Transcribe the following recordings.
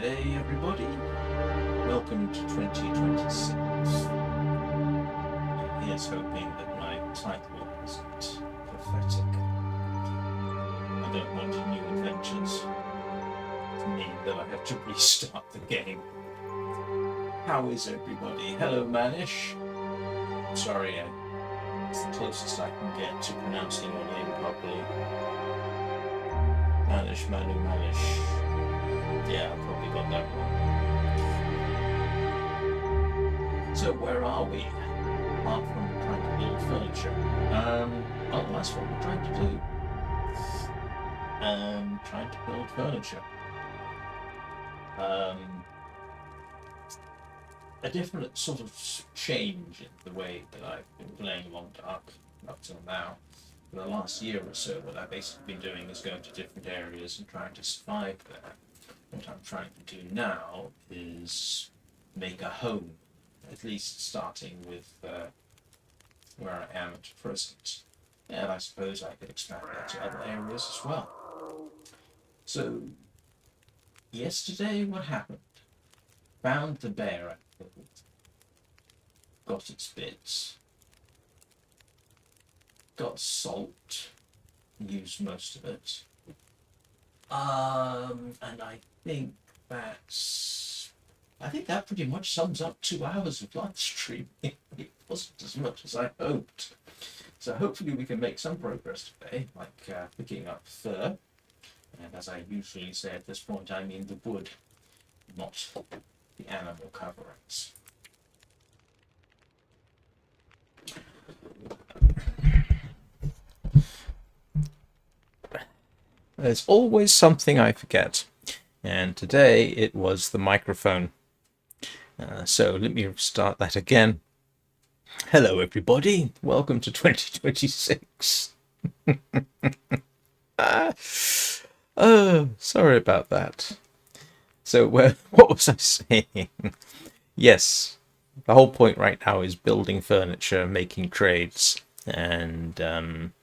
Hey everybody, welcome to 2026. Here's hoping that my title isn't prophetic. I don't want new adventures to mean that I have to restart the game. How is everybody? Hello Manish. Sorry, it's the closest I can get to pronouncing your name properly. Manish. Yeah, I probably got that wrong. So where are we? Apart from trying to build furniture. Well, that's what we're trying to do. Trying to build furniture. A different sort of change in the way that I've been playing Long Dark up till now. For the last year or so, what I've basically been doing is going to different areas and trying to survive there. What I'm trying to do now is make a home, at least starting with where I am at present. And I suppose I could expand that to other areas as well. So, yesterday what happened? Found the bear I killed, got its bits, got salt, used most of it. And I think that pretty much sums up 2 hours of live streaming. It wasn't as much as I hoped. So hopefully we can make some progress today, like picking up fur. And as I usually say at this point, I mean the wood, not the animal coverings. There's always something I forget, and today it was the microphone. So let me start that again. Hello everybody, welcome to 2026. Oh, sorry about that. So what was I saying? Yes, the whole point right now is building furniture, making trades, and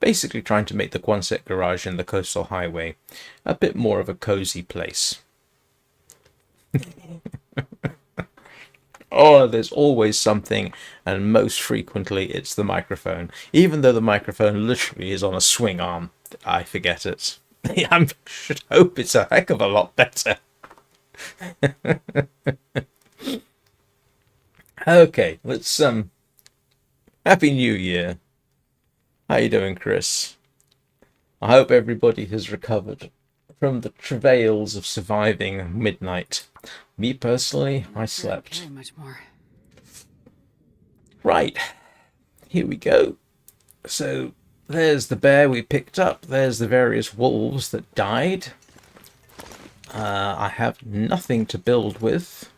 basically trying to make the Quonset Garage and the Coastal Highway a bit more of a cozy place. Oh, there's always something, and most frequently it's the microphone. Even though the microphone literally is on a swing arm, I forget it. I should hope it's a heck of a lot better. Okay, let's Happy New Year. How you doing, Chris? I hope everybody has recovered from the travails of surviving midnight. Me personally, I slept. Very much more. Right, here we go. So there's the bear we picked up. There's the various wolves that died. I have nothing to build with.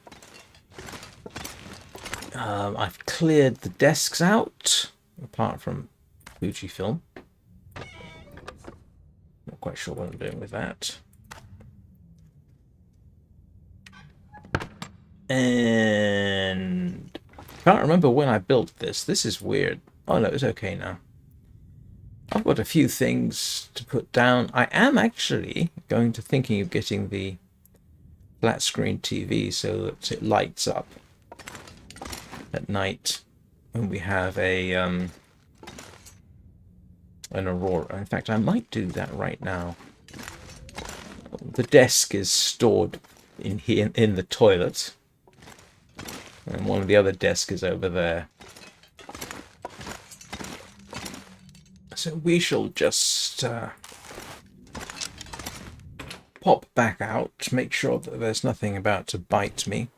I've cleared the desks out, apart from Fujifilm. Not quite sure what I'm doing with that. And can't remember when I built this. This is weird. Oh no, it's okay now. I've got a few things to put down. I am actually thinking of getting the flat screen TV so that it lights up at night when we have an aurora. In fact, I might do that right now. The desk is stored in here in the toilet, and one of the other desks is over there. So we shall just pop back out, make sure that there's nothing about to bite me.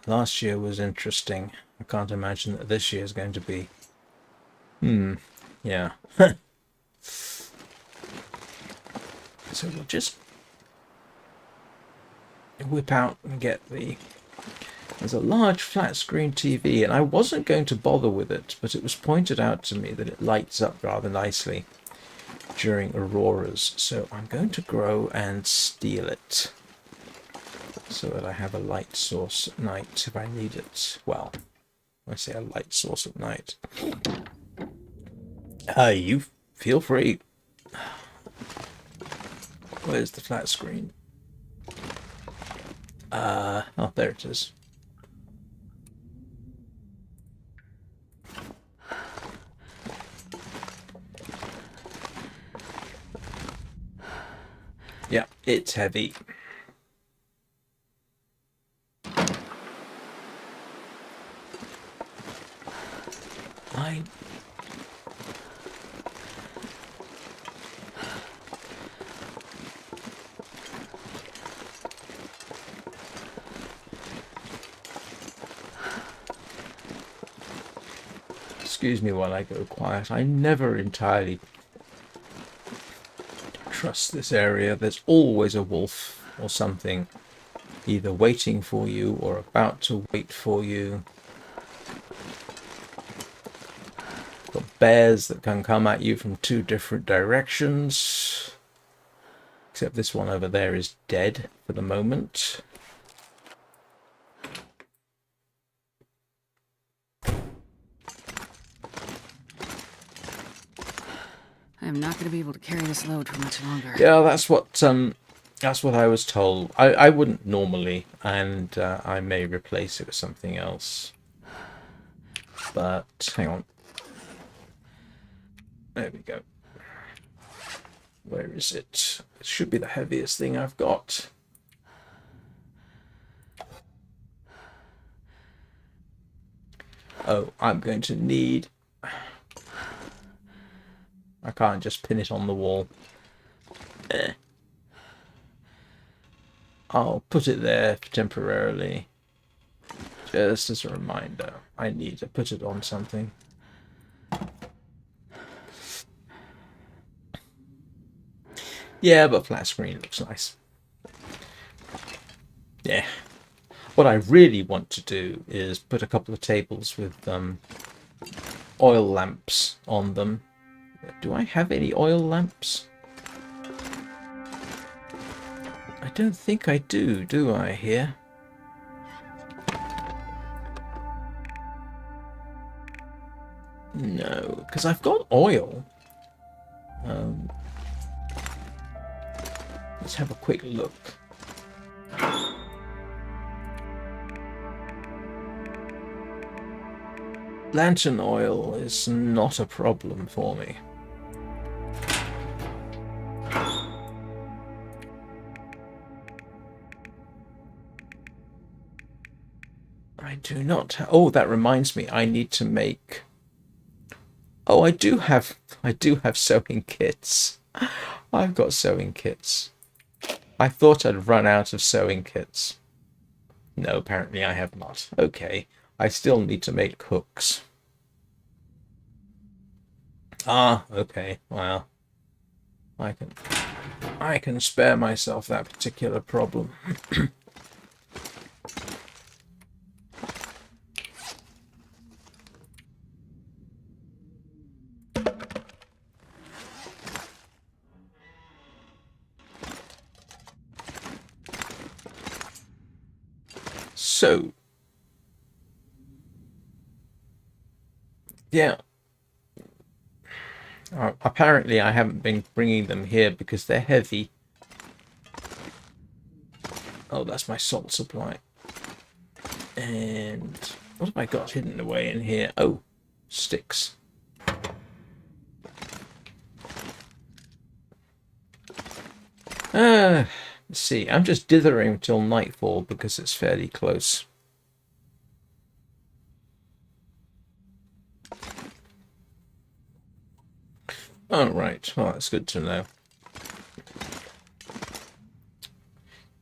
Last year was interesting. I can't imagine that this year is going to be. Yeah. So we'll just whip out and get There's a large flat screen TV, and I wasn't going to bother with it, but it was pointed out to me that it lights up rather nicely during auroras. So I'm going to grow and steal it so that I have a light source at night if I need it. Well, I say a light source at night. You feel free. Where's the flat screen? Oh, there it is. Yeah, it's heavy. Excuse me while I go quiet. I never entirely trust this area. There's always a wolf or something either waiting for you or about to wait for you. Got bears that can come at you from 2 different directions. Except this one over there is dead for the moment. I'm not going to be able to carry this load for much longer. Yeah, that's what I was told. I wouldn't normally, and I may replace it with something else. But hang on. There we go. Where is it? It should be the heaviest thing I've got. Oh, I'm going to need... I can't just pin it on the wall. I'll put it there temporarily. Just as a reminder. I need to put it on something. Yeah, but flat screen looks nice. Yeah. What I really want to do is put a couple of tables with oil lamps on them. Do I have any oil lamps? I don't think I do I here? No, because I've got oil. Let's have a quick look. Lantern oil is not a problem for me. I do not. Oh, that reminds me. I need to make. Oh, I do have sewing kits. I've got sewing kits. I thought I'd run out of sewing kits. No, apparently I have not. Okay, I still need to make hooks. Ah, okay. Well, I can spare myself that particular problem. So, yeah. Apparently I haven't been bringing them here because they're heavy. Oh, that's my salt supply. And what have I got hidden away in here? Oh, sticks. Let's see. I'm just dithering till nightfall because it's fairly close. Oh, right. Well, that's good to know.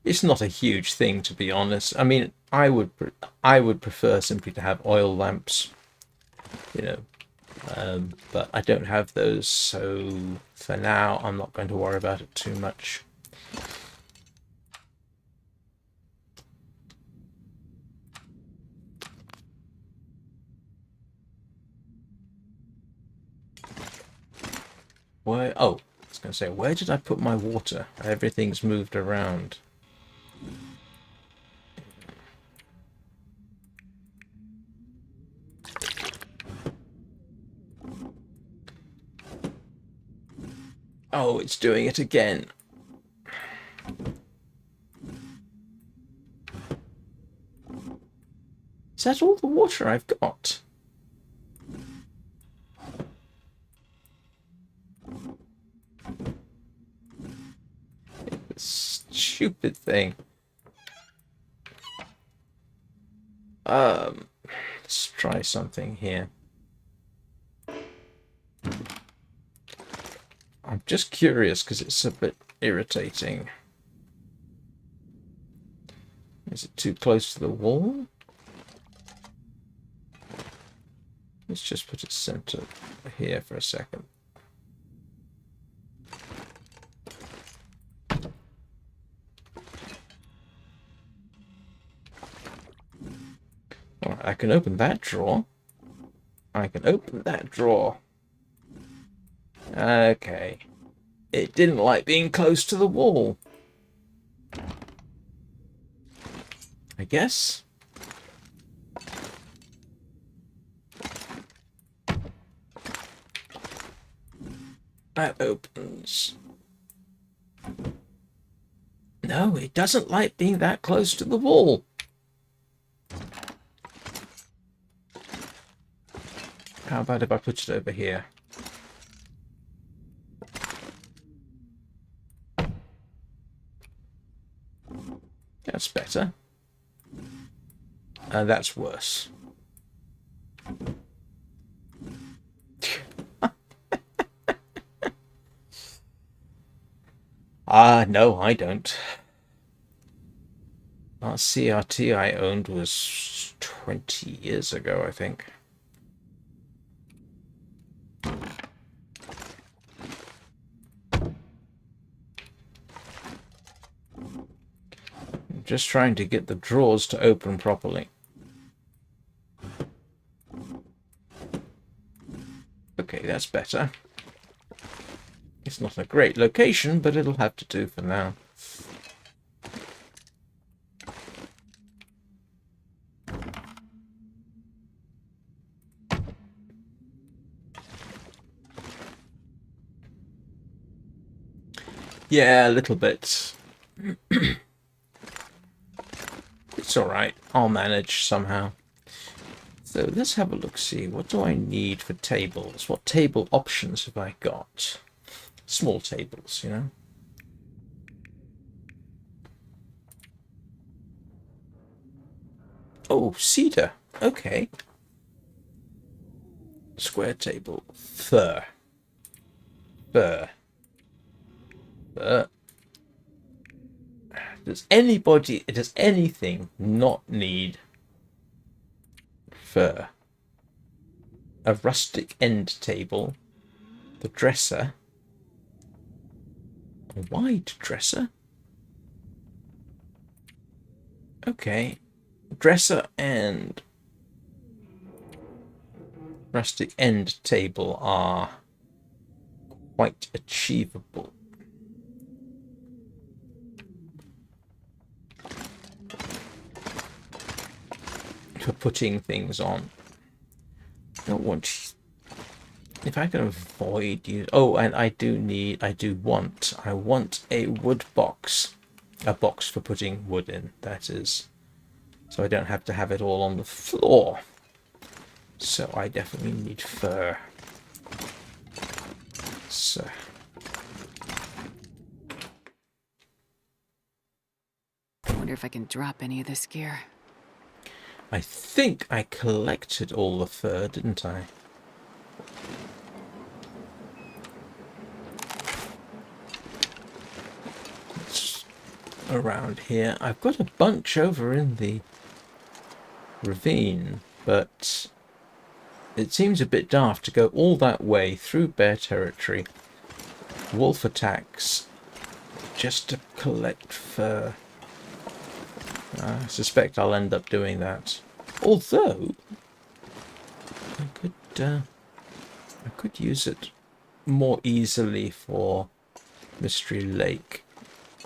It's not a huge thing, to be honest. I mean, I would prefer simply to have oil lamps, you know, but I don't have those, so for now I'm not going to worry about it too much. Where? Oh, I was going to say, where did I put my water? Everything's moved around. Oh, it's doing it again. Is that all the water I've got? Stupid thing. Let's try something here. I'm just curious because it's a bit irritating. Is it too close to the wall? Let's just put it centered here for a second. All right, I can open that drawer. I can open that drawer. Okay. It didn't like being close to the wall. I guess. That opens. No, it doesn't like being that close to the wall. How about if I put it over here? That's better. And that's worse. No, I don't. Last CRT I owned was 20 years ago, I think. I'm just trying to get the drawers to open properly. Okay, that's better. It's not a great location, but it'll have to do for now. Yeah, a little bit. It's alright. I'll manage somehow. So let's have a look, see. What do I need for tables? What table options have I got? Small tables, you know. Oh, cedar. Okay. Square table. Fur. Fur. Fur. Does anything not need fur? A rustic end table. The dresser. A wide dresser? Okay. Dresser and rustic end table are quite achievable. For putting things on. I don't want... If I can avoid you... Oh, and I want a wood box. A box for putting wood in, that is. So I don't have to have it all on the floor. So I definitely need fur. So... I wonder if I can drop any of this gear. I think I collected all the fur, didn't I? It's around here. I've got a bunch over in the ravine, but it seems a bit daft to go all that way through bear territory, wolf attacks, just to collect fur. I suspect I'll end up doing that. Although I could use it more easily for Mystery Lake.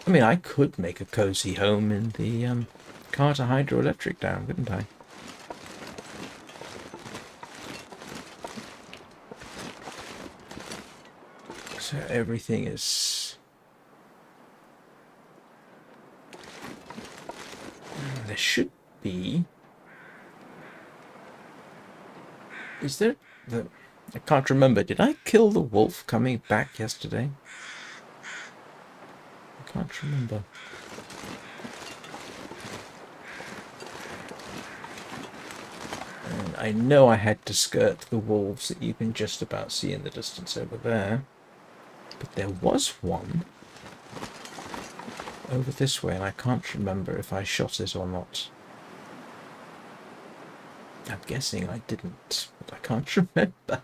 I mean, I could make a cozy home in the Carter hydroelectric dam, couldn't I? So everything is... There should be Is there the... I can't remember. Did I kill the wolf coming back yesterday? I can't remember. And I know I had to skirt the wolves that you can just about see in the distance over there. But there was one over this way, and I can't remember if I shot it or not. I'm guessing I didn't, but I can't remember.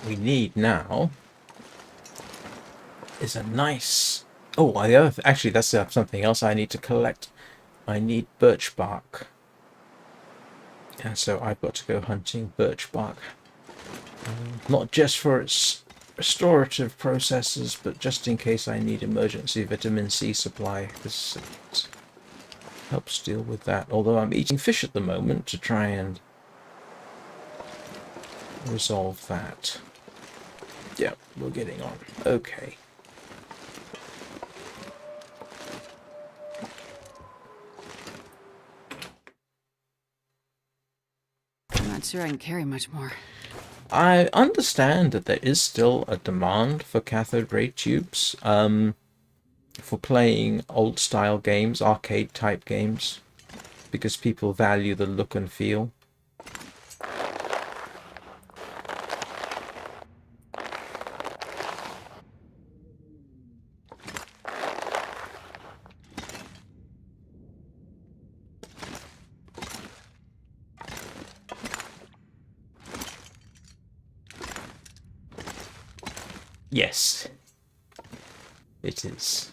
We need now is a nice... Oh, the other actually, that's something else I need to collect. I need birch bark. And so I've got to go hunting birch bark. Not just for its restorative processes, but just in case I need emergency vitamin C supply. This helps deal with that. Although I'm eating fish at the moment to try and resolve that. Yeah, we're getting on. Okay. I'm not sure I can carry much more. I understand that there is still a demand for cathode ray tubes for playing old style games, arcade type games, because people value the look and feel. Yes, it is.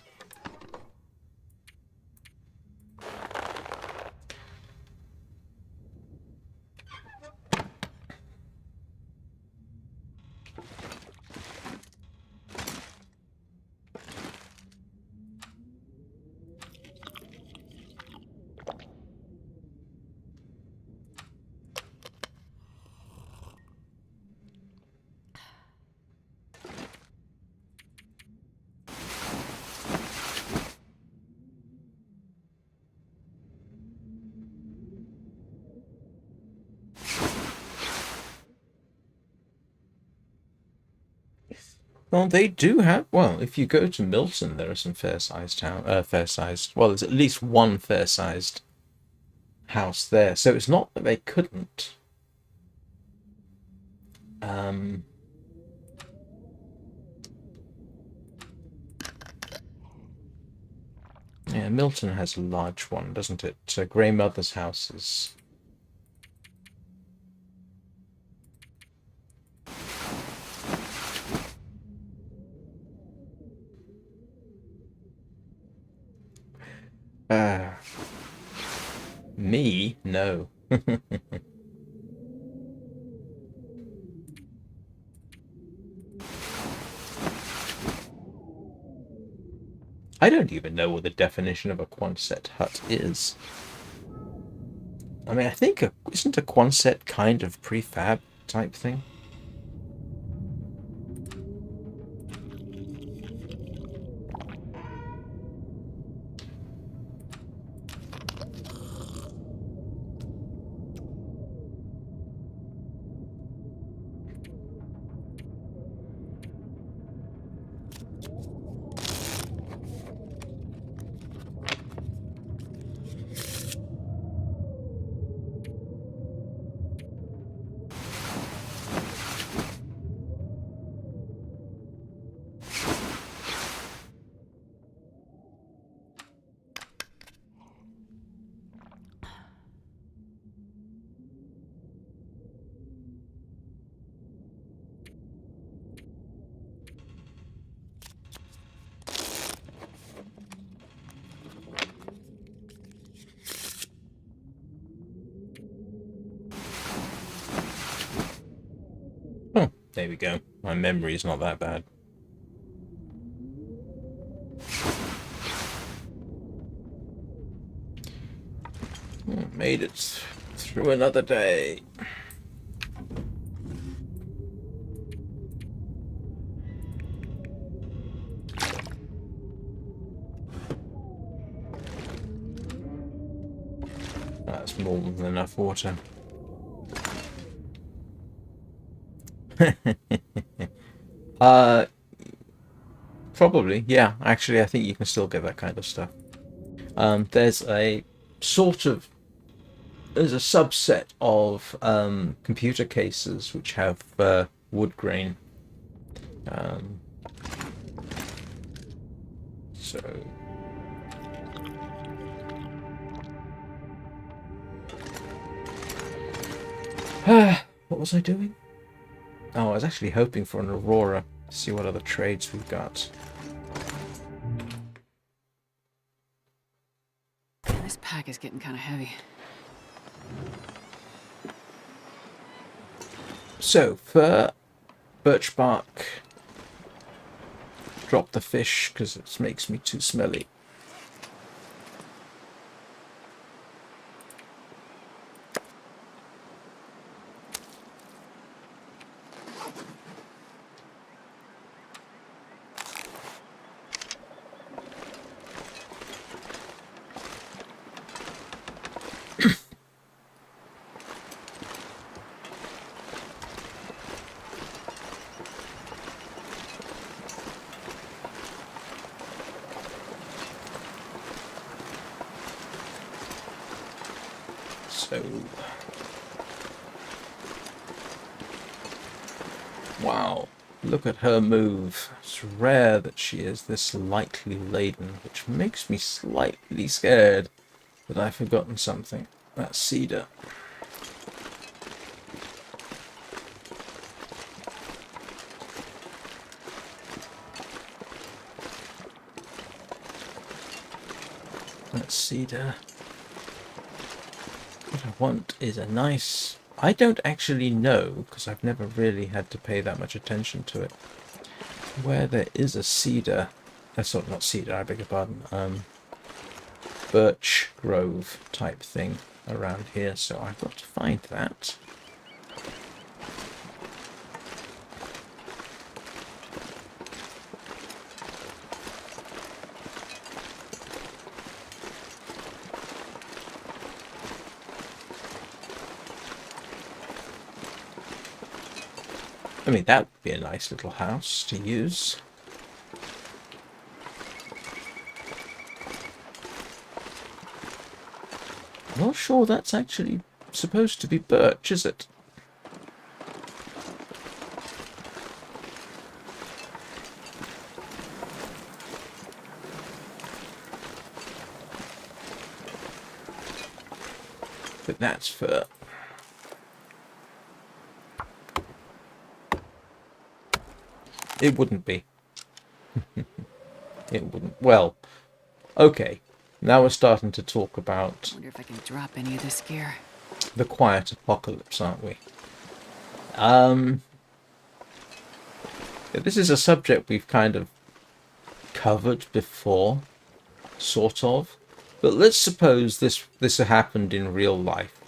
Well, they do have. Well, if you go to Milton, there are some fair-sized fair-sized. Well, there's at least one fair-sized house there, so it's not that they couldn't. Yeah, Milton has a large one, doesn't it? So Grey Mother's house is. Me? No. I don't even know what the definition of a Quonset hut is. I mean, I think isn't a Quonset kind of prefab type thing? Oh, there we go. My memory is not that bad. Made it through another day. That's more than enough water. Probably, yeah. Actually, I think you can still get that kind of stuff. There's a sort of there's a subset of computer cases which have wood grain. So what was I doing? Oh, I was actually hoping for an Aurora to see what other trades we've got. This pack is getting kind of heavy. So, for birch bark, drop the fish because it makes me too smelly. So, wow, look at her move. It's rare that she is this lightly laden, which makes me slightly scared that I've forgotten something. That's cedar. That's cedar. What I want is a nice... I don't actually know, because I've never really had to pay that much attention to it, where there is a cedar... That's not cedar, I beg your pardon. Birch grove type thing around here, so I've got to find that. I mean, that would be a nice little house to use. I'm not sure that's actually supposed to be birch, is it? But that's fir. It wouldn't be. It wouldn't. Well, okay. Now we're starting to talk about Wonder if I can drop any of this gear. the quiet apocalypse, aren't we? This is a subject we've kind of covered before, sort of. But let's suppose this happened in real life.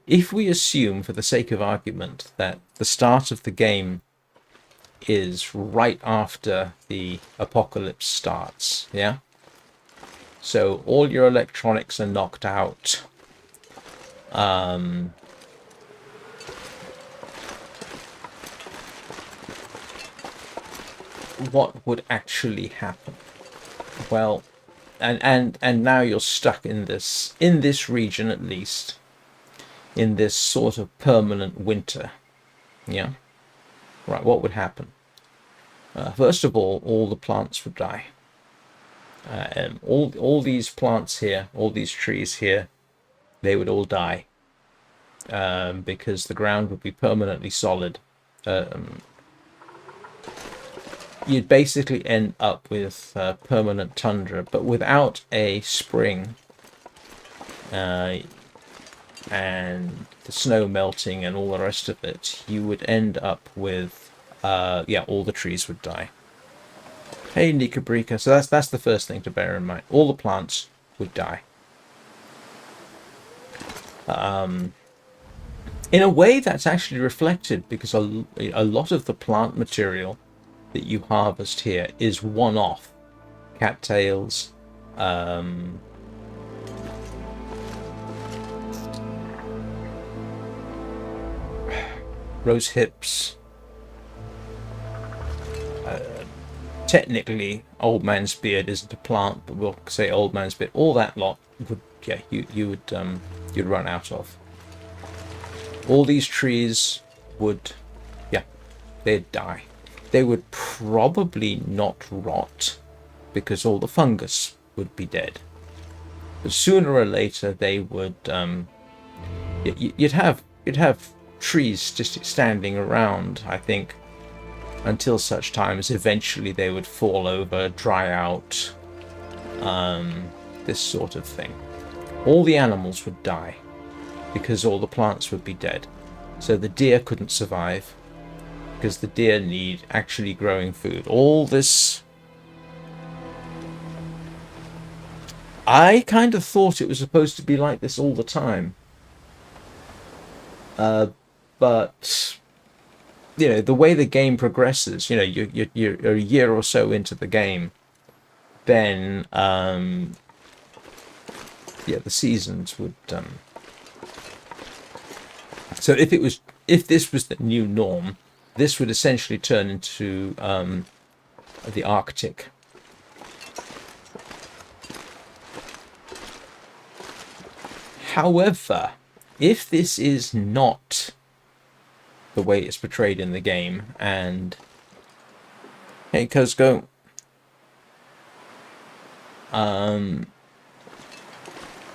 If we assume, for the sake of argument, that the start of the game is right after the apocalypse starts, yeah? So all your electronics are knocked out. What would actually happen? Well, and now you're stuck in this region, at least, in this sort of permanent winter, yeah? Right, what would happen? First of all the plants would die. All these plants here, all these trees here, they would all die because the ground would be permanently solid. You'd basically end up with permanent tundra, but without a spring and the snow melting and all the rest of it, you would end up with all the trees would die. Hey, Nikabrika. So that's the first thing to bear in mind. All the plants would die. In a way, that's actually reflected because a lot of the plant material that you harvest here is one-off. Cattails, rose hips, technically old man's beard isn't a plant, but we'll say old man's beard. All that lot would, yeah, you would you'd run out of. All these trees would, yeah, they'd die. They would probably not rot because all the fungus would be dead. But sooner or later they would. You'd have trees just standing around, I think, until such time as eventually they would fall over, dry out, this sort of thing. All the animals would die because all the plants would be dead. So the deer couldn't survive because the deer need actually growing food. All this... I kind of thought it was supposed to be like this all the time. But you know, the way the game progresses, you know, you're a year or so into the game, then yeah, the seasons would so if this was the new norm, this would essentially turn into the Arctic. However, if this is not the way it's portrayed in the game, and hey, cuz go.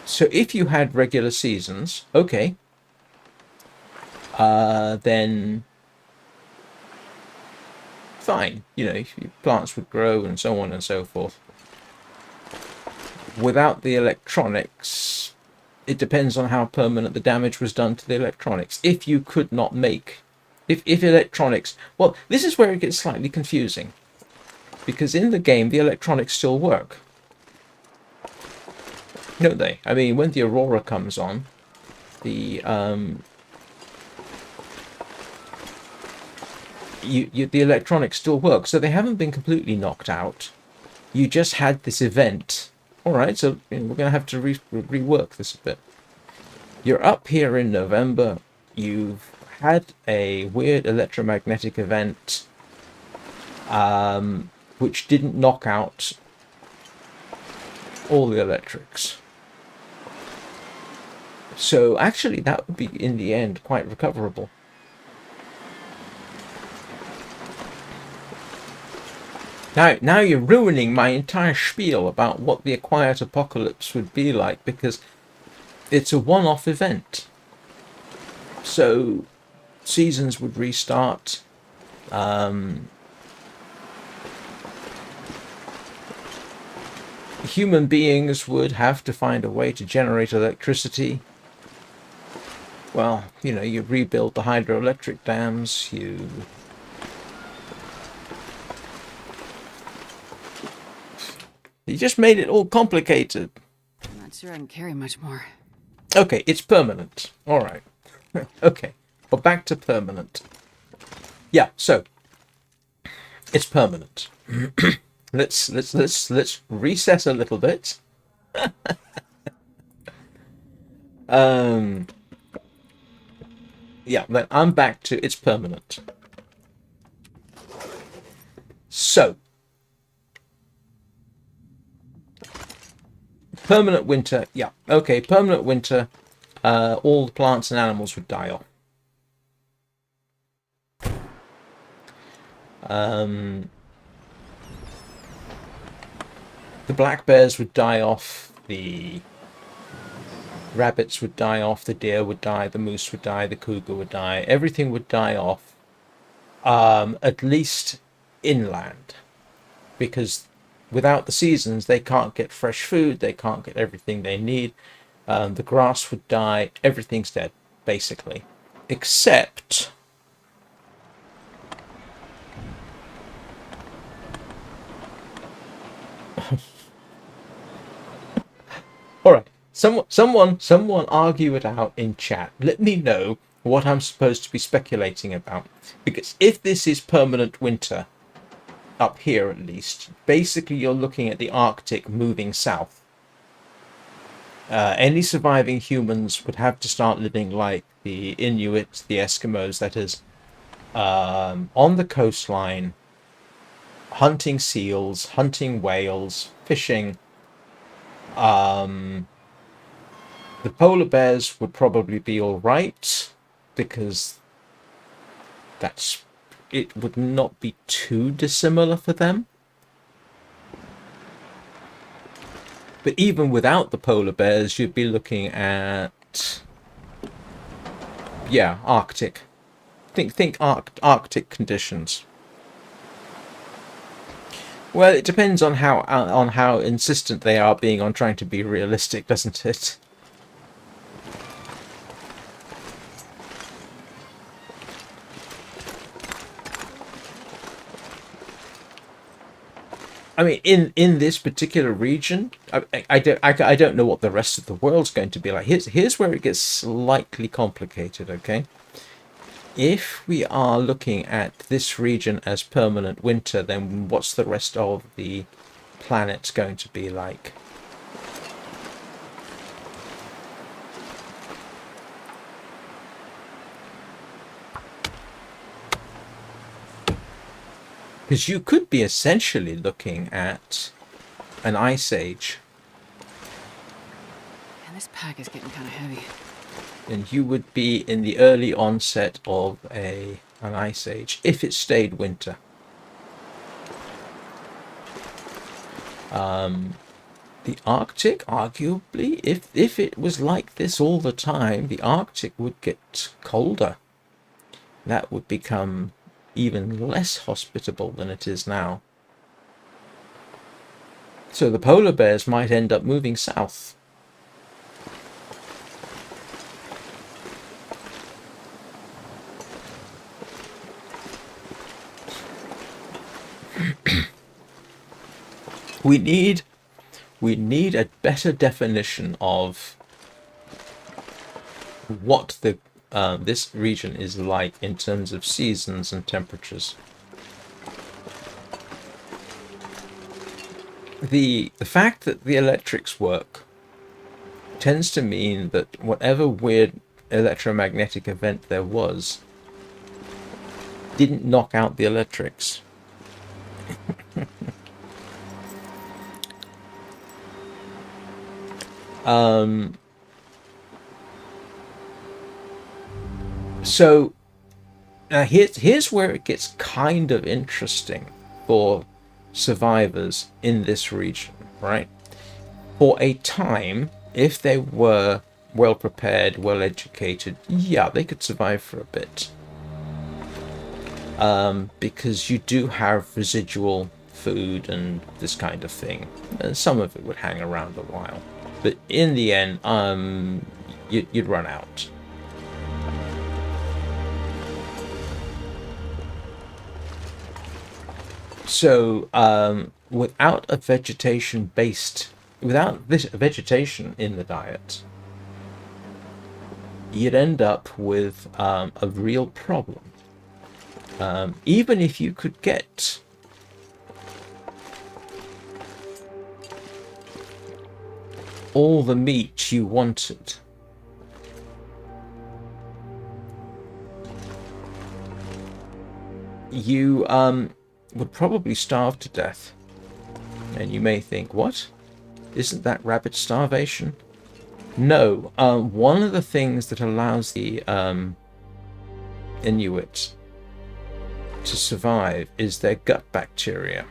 So if you had regular seasons, okay, then fine. You know, plants would grow and so on and so forth. Without the electronics, it depends on how permanent the damage was done to the electronics. If you could not make... If electronics... Well, this is where it gets slightly confusing. Because in the game, the electronics still work. Don't they? I mean, when the Aurora comes on, the... the electronics still work. So they haven't been completely knocked out. You just had this event. Alright, so we're going to have to rework this a bit. You're up here in November. You've had a weird electromagnetic event, which didn't knock out all the electrics. So actually that would be, in the end, quite recoverable. Now you're ruining my entire spiel about what the Quiet Apocalypse would be like, because it's a one-off event. So seasons would restart. Human beings would have to find a way to generate electricity. Well, you know, you rebuild the hydroelectric dams, you... You just made it all complicated. I'm not sure I can carry much more. Okay, it's permanent. All right. Okay, well, back to permanent. Yeah, so it's permanent. let's recess a little bit. Yeah, then I'm back to it's permanent. So permanent winter, yeah, okay, permanent winter, all the plants and animals would die off. The black bears would die off, the rabbits would die off, the deer would die, the moose would die, the cougar would die, everything would die off, at least inland, because without the seasons, they can't get fresh food, they can't get everything they need. The grass would die, everything's dead, basically. Except... Alright, Someone argue it out in chat. Let me know what I'm supposed to be speculating about. Because if this is permanent winter, up here at least, basically you're looking at the Arctic moving south. Any surviving humans would have to start living like the Inuit, the Eskimos, that is, on the coastline, hunting seals, hunting whales, fishing. The polar bears would probably be all right because it would not be too dissimilar for them. But even without the polar bears, you'd be looking at, yeah, Arctic. Think Arctic conditions. Well, it depends on how insistent they are being on trying to be realistic, doesn't it? I mean, in this particular region, I don't know what the rest of the world's going to be like. Here's where it gets slightly complicated. Okay, if we are looking at this region as permanent winter, then what's the rest of the planet going to be like? Because you could be essentially looking at an ice age. Man, this pack is getting kind of heavy. And you would be in the early onset of an ice age if it stayed winter. The Arctic, arguably, if it was like this all the time, the Arctic would get colder. That would become even less hospitable than it is now. So the polar bears might end up moving south. We need a better definition of what the this region is like in terms of seasons and temperatures. The fact that the electrics work tends to mean that whatever weird electromagnetic event there was didn't knock out the electrics. So now here's where it gets kind of interesting for survivors in this region, right? For a time, if they were well prepared, well educated, yeah, they could survive for a bit. Because you do have residual food and this kind of thing. And some of it would hang around a while. But in the end, you'd run out. So, without this vegetation in the diet, you'd end up with a real problem. Even if you could get all the meat you wanted, you would probably starve to death. And you may think, what? Isn't that rabbit starvation? No. One of the things that allows the Inuit to survive is their gut bacteria.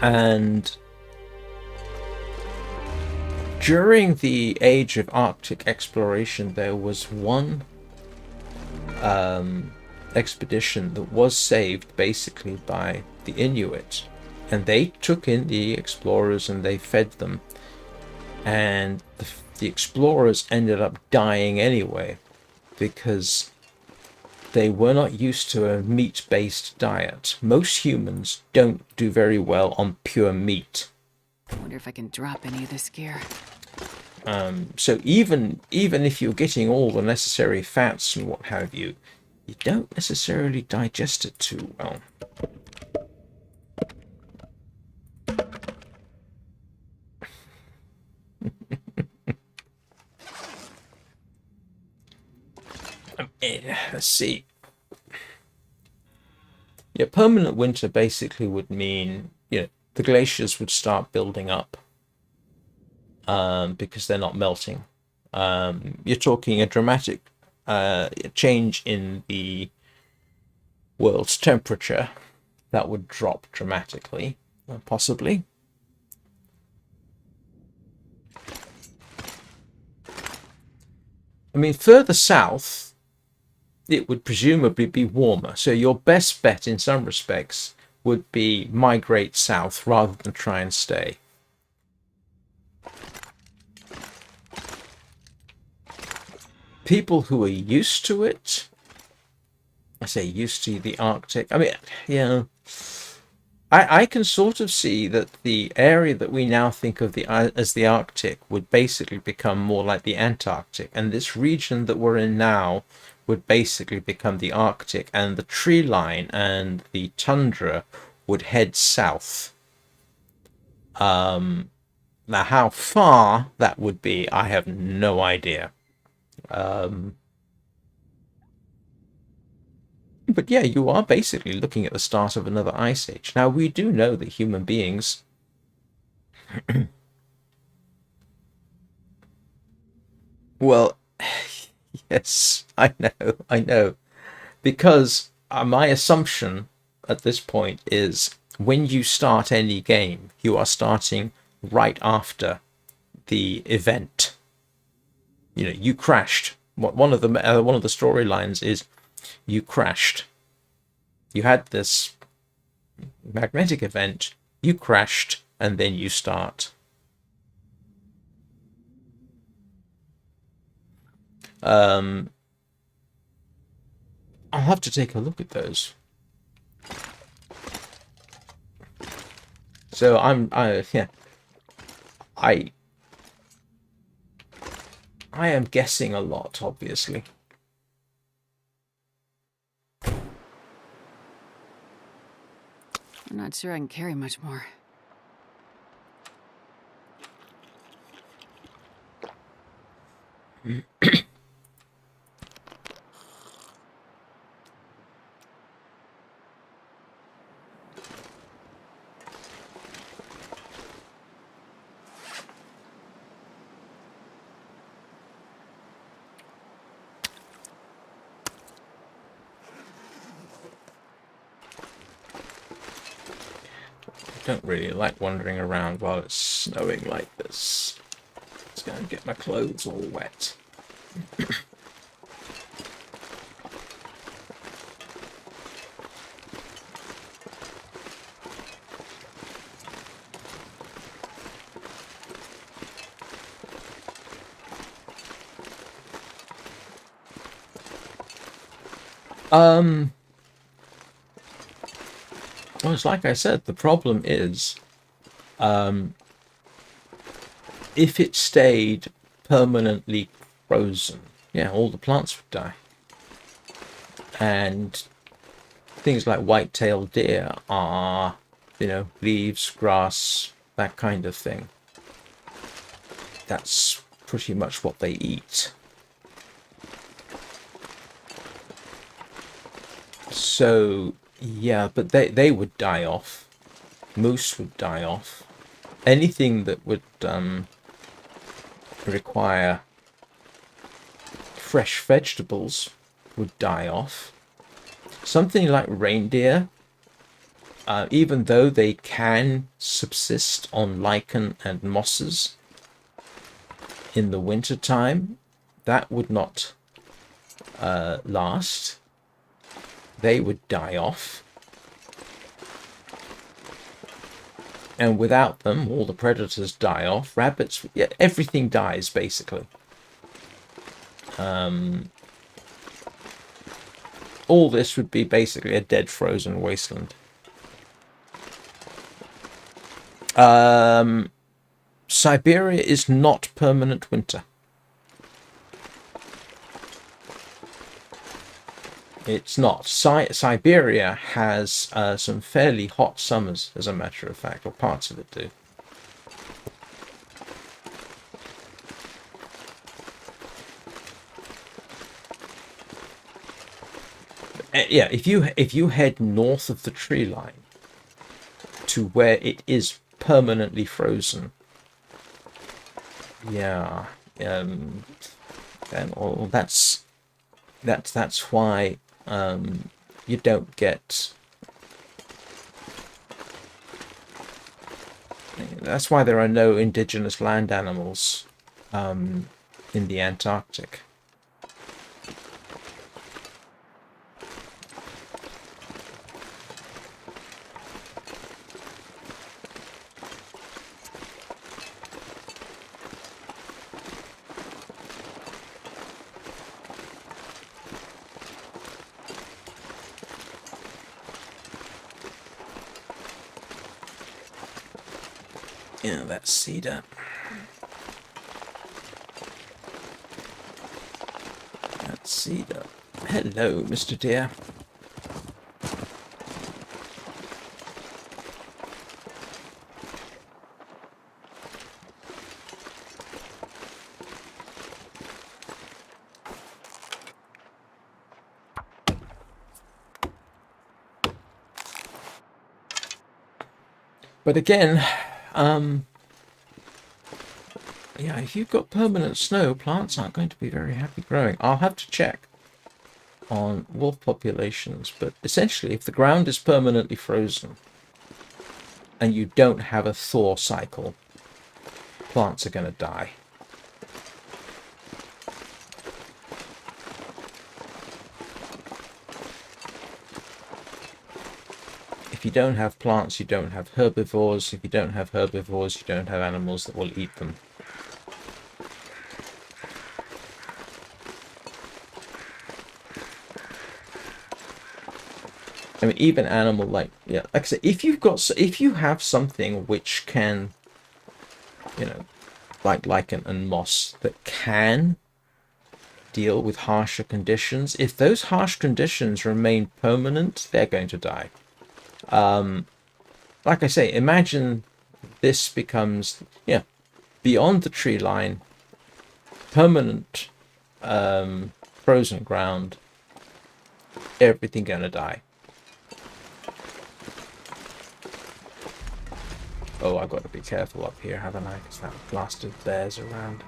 And during the age of Arctic exploration, there was one expedition that was saved basically by the Inuit, and they took in the explorers and they fed them, and the explorers ended up dying anyway because they were not used to a meat-based diet. Most humans don't do very well on pure meat. I wonder if I can drop any of this gear. So even if you're getting all the necessary fats and what have you, you don't necessarily digest it too well. Let's see. Yeah, permanent winter basically would mean, the glaciers would start building up because they're not melting. You're talking a dramatic change in the world's temperature that would drop dramatically, possibly. I mean, further south, it would presumably be warmer. So your best bet in some respects would be migrate south rather than try and stay. People who are used to it, I say used to the Arctic. I mean, I can sort of see that the area that we now think of as the Arctic would basically become more like the Antarctic, and this region that we're in now would basically become the Arctic, and the tree line and the tundra would head south. Now, how far that would be, I have no idea. But yeah, you are basically looking at the start of another ice age. Now, we do know that human beings well, yes, I know. Because my assumption at this point is when you start any game, you are starting right after the event. You crashed. One of the storylines is you crashed. You had this magnetic event, you crashed, and then you start. I'll have to take a look at those. So I am guessing a lot, obviously. I'm not sure I can carry much more. I don't really like wandering around while it's snowing like this. It's going to get my clothes all wet. Well, it's like I said, the problem is, if it stayed permanently frozen, yeah, all the plants would die. And things like white-tailed deer are, leaves, grass, that kind of thing. That's pretty much what they eat. So, yeah, but they would die off. Moose would die off. Anything that would require fresh vegetables would die off. Something like reindeer, even though they can subsist on lichen and mosses in the winter time, that would not last. They would die off. And without them, all the predators die off. Rabbits, yeah, everything dies, basically. All this would be basically a dead, frozen wasteland. Siberia is not permanent winter. It's not. Siberia has some fairly hot summers, as a matter of fact, or parts of it do. Yeah, if you head north of the tree line to where it is permanently frozen, yeah, and well, that's why you don't get. That's why there are no indigenous land animals in the Antarctic. Yeah, that's cedar. That's cedar. Hello, Mr. Deer. But again, yeah, if you've got permanent snow, plants aren't going to be very happy growing. I'll have to check on wolf populations, but essentially, if the ground is permanently frozen and you don't have a thaw cycle, plants are going to die. If you don't have plants, you don't have herbivores. If you don't have herbivores, you don't have animals that will eat them. I mean, even animal like I said, if you have something which can, like lichen and moss that can deal with harsher conditions, if those harsh conditions remain permanent, they're going to die. Like I say, imagine this becomes beyond the tree line, permanent frozen ground, everything gonna die. Oh, I've got to be careful up here, haven't I? Because that blasted bear's around.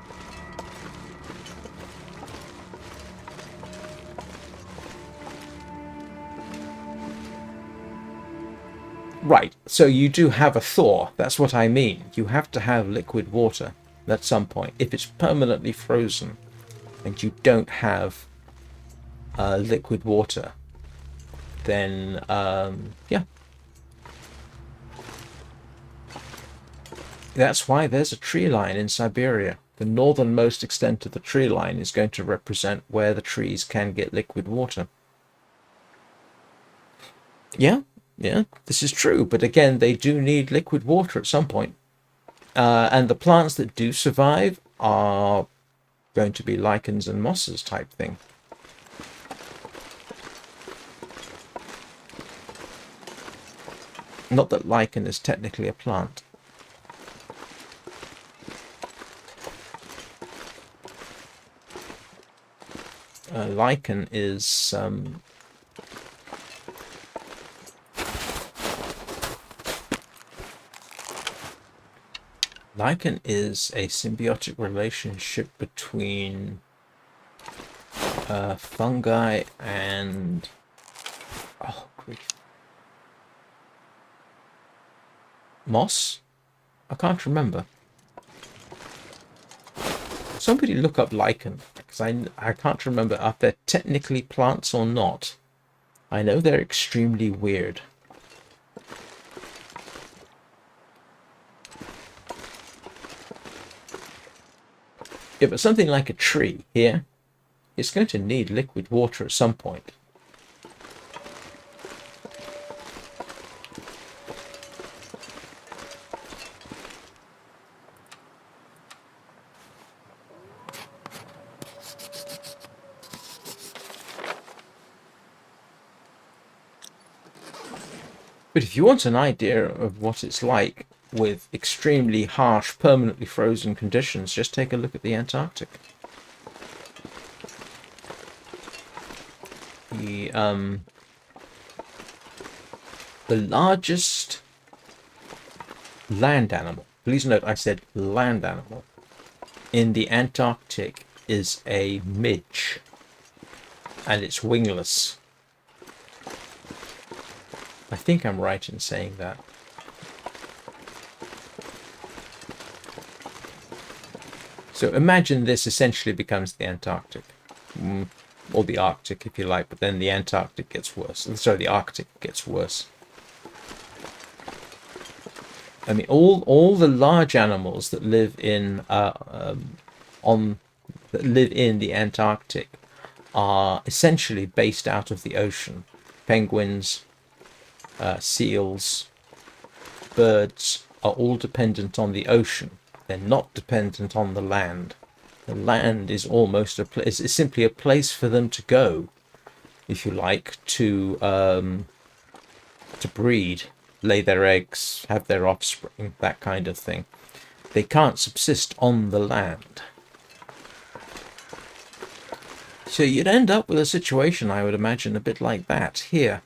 Right, so you do have a thaw. That's what I mean. You have to have liquid water at some point. If it's permanently frozen and you don't have liquid water, then yeah. That's why there's a tree line in Siberia. The northernmost extent of the tree line is going to represent where the trees can get liquid water. Yeah, this is true. But again, they do need liquid water at some point. And the plants that do survive are going to be lichens and mosses type thing. Not that lichen is technically a plant. Lichen is lichen is a symbiotic relationship between fungi and moss. I can't remember. Somebody look up lichen, because I can't remember if they're technically plants or not. I know they're extremely weird. Yeah, but something like a tree here, it's going to need liquid water at some point. But if you want an idea of what it's like with extremely harsh, permanently frozen conditions, just take a look at the Antarctic. The largest land animal, please note I said land animal, in the Antarctic is a midge, and it's wingless. I think I'm right in saying that. So imagine this essentially becomes the Antarctic. Or the Arctic, if you like, but then the Antarctic gets worse. Sorry, the Arctic gets worse. I mean, all the large animals that live in the Antarctic are essentially based out of the ocean. Penguins, seals, birds are all dependent on the ocean. They're not dependent on the land. The land is almost is simply a place for them to go, if you like, to breed, lay their eggs, have their offspring, that kind of thing. They can't subsist on the land. So you'd end up with a situation, I would imagine, a bit like that here.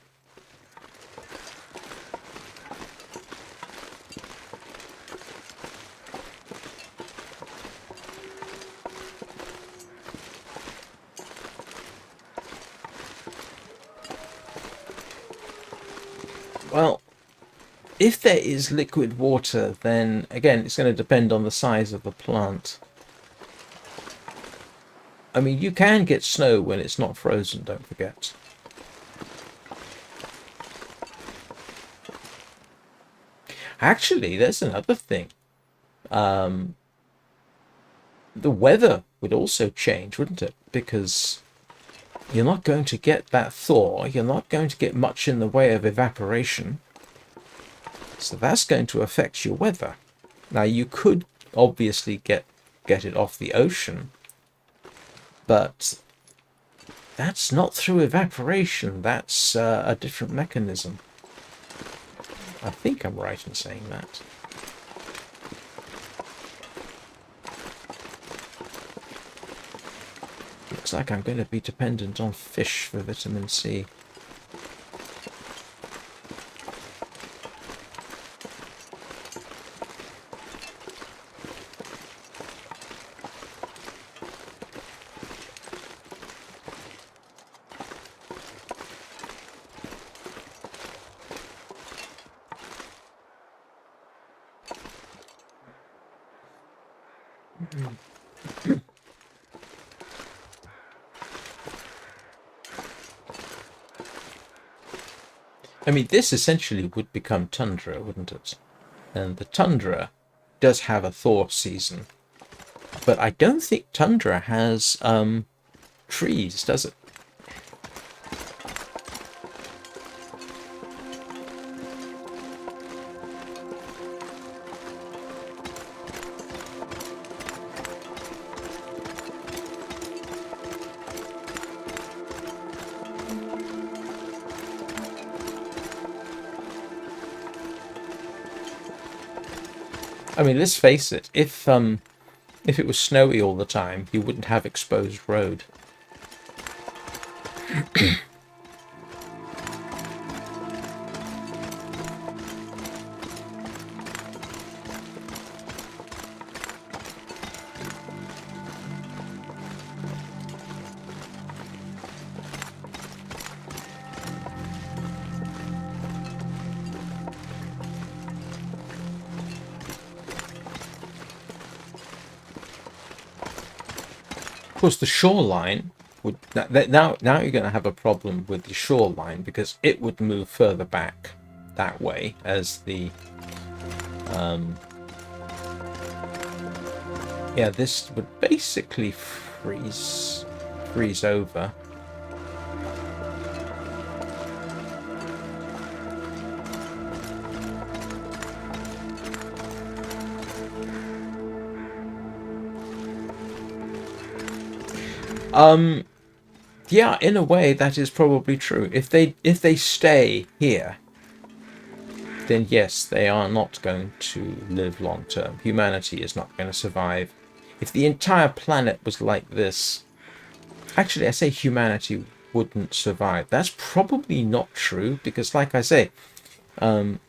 Well, if there is liquid water, then again, it's going to depend on the size of the plant. I mean, you can get snow when it's not frozen, don't forget. Actually, there's another thing. The weather would also change, wouldn't it? Because you're not going to get that thaw. You're not going to get much in the way of evaporation. So that's going to affect your weather. Now, you could obviously get it off the ocean, but that's not through evaporation. That's a different mechanism. I think I'm right in saying that. Looks like I'm going to be dependent on fish for vitamin C. I mean, this essentially would become tundra, wouldn't it? And the tundra does have a thaw season. But I don't think tundra has trees, does it? I mean, let's face it, if it was snowy all the time, you wouldn't have exposed road. Of course, the shoreline would now you're going to have a problem with the shoreline because it would move further back that way as the yeah, this would basically freeze over. Yeah, in a way that is probably true. If they stay here, then yes, they are not going to live long term. Humanity is not going to survive. If the entire planet was like this, actually, I say humanity wouldn't survive. That's probably not true because, like I say, the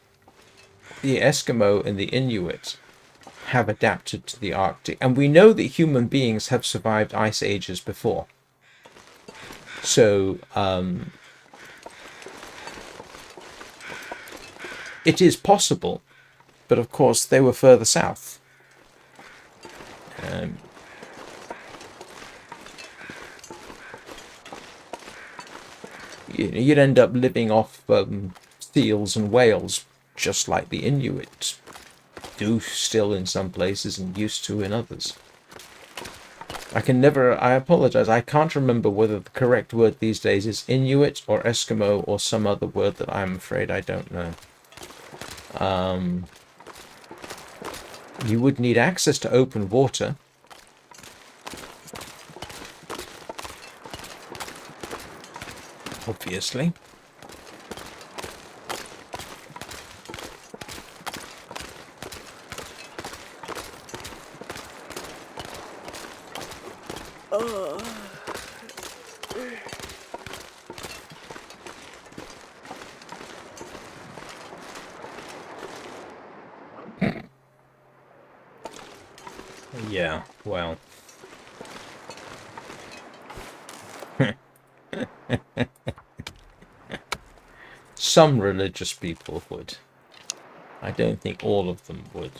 Eskimo and the Inuit have adapted to the Arctic, and we know that human beings have survived ice ages before. So it is possible, but of course they were further south. You'd end up living off seals and whales, just like the Inuit do still in some places and used to in others. I apologize, I can't remember whether the correct word these days is Inuit or Eskimo or some other word that I'm afraid I don't know. You would need access to open water. Obviously. Yeah, well. Some religious people would. I don't think all of them would.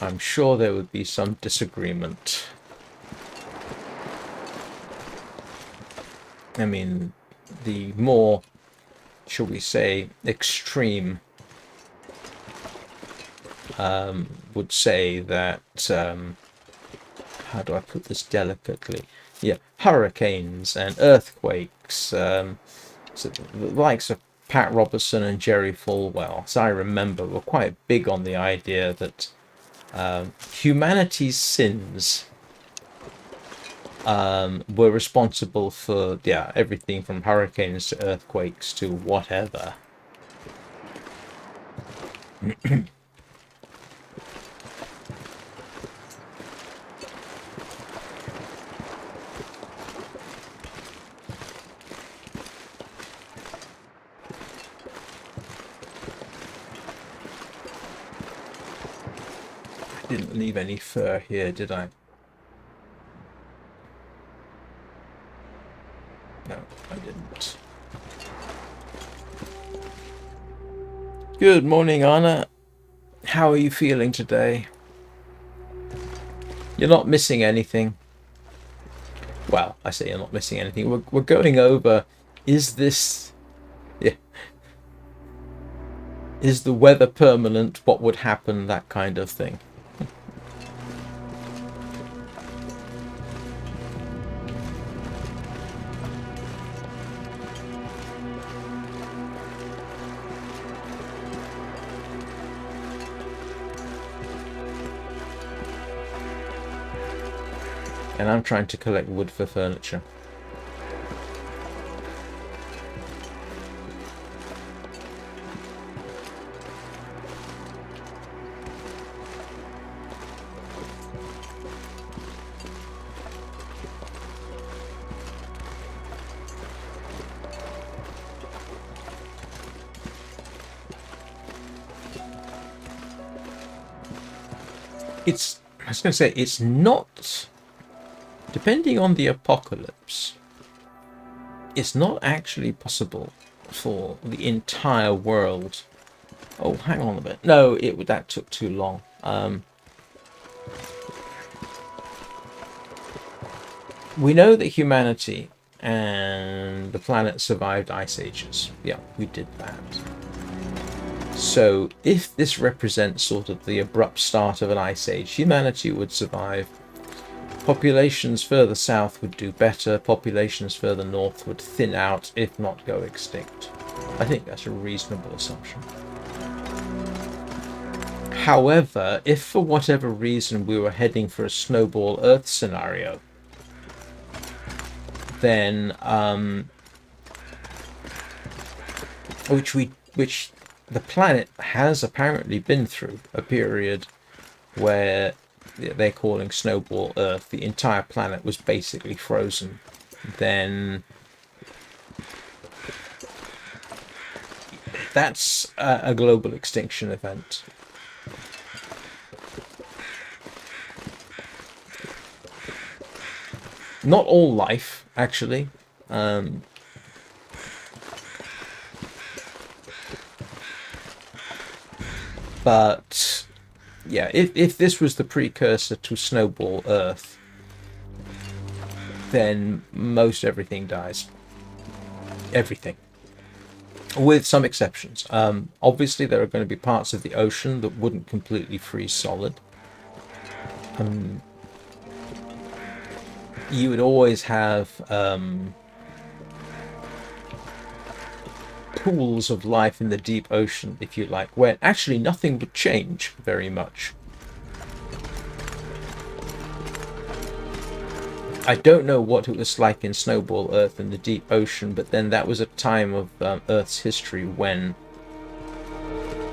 I'm sure there would be some disagreement. I mean, the more, shall we say, extreme would say that, how do I put this delicately? Yeah, hurricanes and earthquakes, so the likes of Pat Robertson and Jerry Falwell, as I remember, were quite big on the idea that humanity's sins were responsible for, yeah, everything from hurricanes to earthquakes to whatever. Didn't leave any fur here, did I? No, I didn't. Good morning, Anna. How are you feeling today? You're not missing anything. Well, I say you're not missing anything. We're going over, is this... Yeah. Is the weather permanent? What would happen? That kind of thing. And I'm trying to collect wood for furniture. I was going to say, it's not... Depending on the apocalypse, it's not actually possible for the entire world. Oh, hang on a bit. No, that took too long. We know that humanity and the planet survived ice ages. Yeah, we did that. So if this represents sort of the abrupt start of an ice age, humanity would survive. Populations further south would do better. Populations further north would thin out, if not go extinct. I think that's a reasonable assumption. However, if for whatever reason we were heading for a snowball Earth scenario, then which the planet has apparently been through a period where they're calling Snowball Earth. The entire planet was basically frozen. Then that's a global extinction event. Not all life, actually. But yeah, if this was the precursor to Snowball Earth, then most everything dies. Everything. With some exceptions. Obviously, there are going to be parts of the ocean that wouldn't completely freeze solid. You would always have pools of life in the deep ocean, if you like, where actually nothing would change very much. I don't know what it was like in Snowball Earth in the deep ocean, but then that was a time of Earth's history when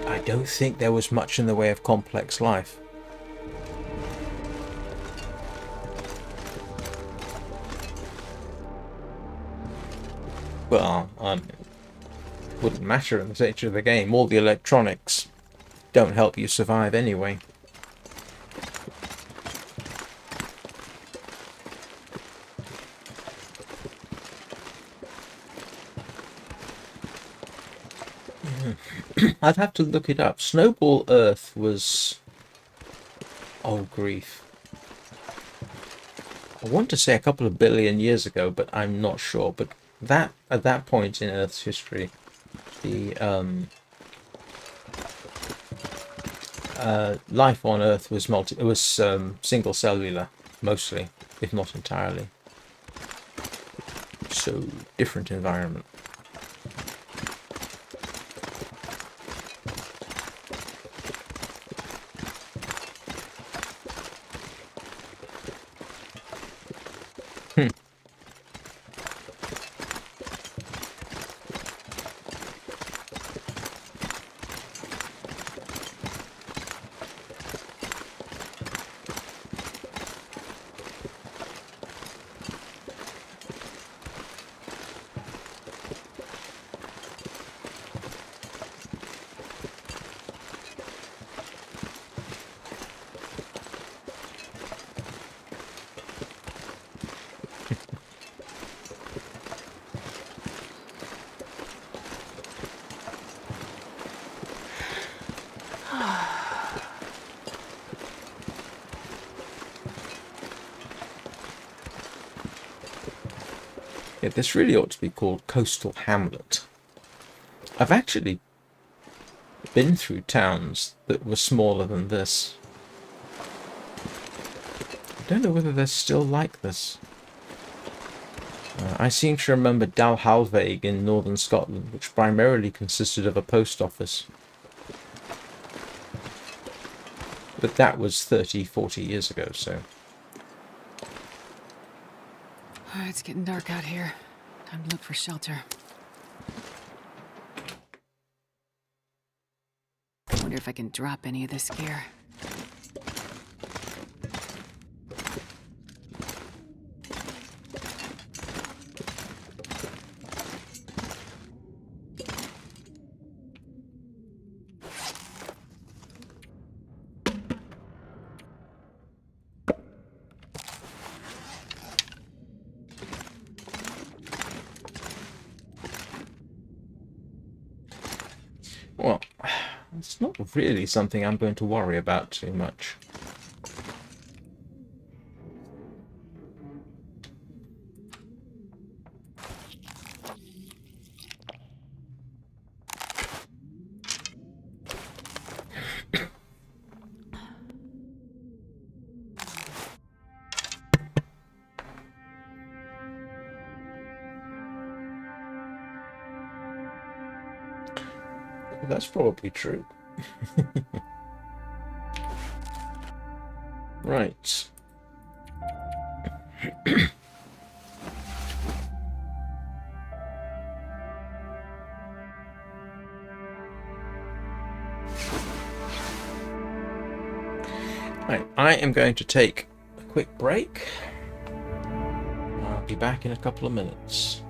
I don't think there was much in the way of complex life. Well, wouldn't matter in the nature of the game. All the electronics don't help you survive anyway. I'd have to look it up. Snowball Earth was... oh, grief. I want to say a couple of billion years ago, but I'm not sure. But that at that point in Earth's history, the life on Earth was single cellular, mostly, if not entirely. So different environment. Yeah, this really ought to be called Coastal Hamlet. I've actually been through towns that were smaller than this. I don't know whether they're still like this. I seem to remember Dalhalveig in northern Scotland, which primarily consisted of a post office. But that was 30, 40 years ago, so... Alright, it's getting dark out here. Time to look for shelter. Wonder if I can drop any of this gear. Well, it's not really something I'm going to worry about too much. That's probably true. Right. am going to take a quick break. I'll be back in a couple of minutes.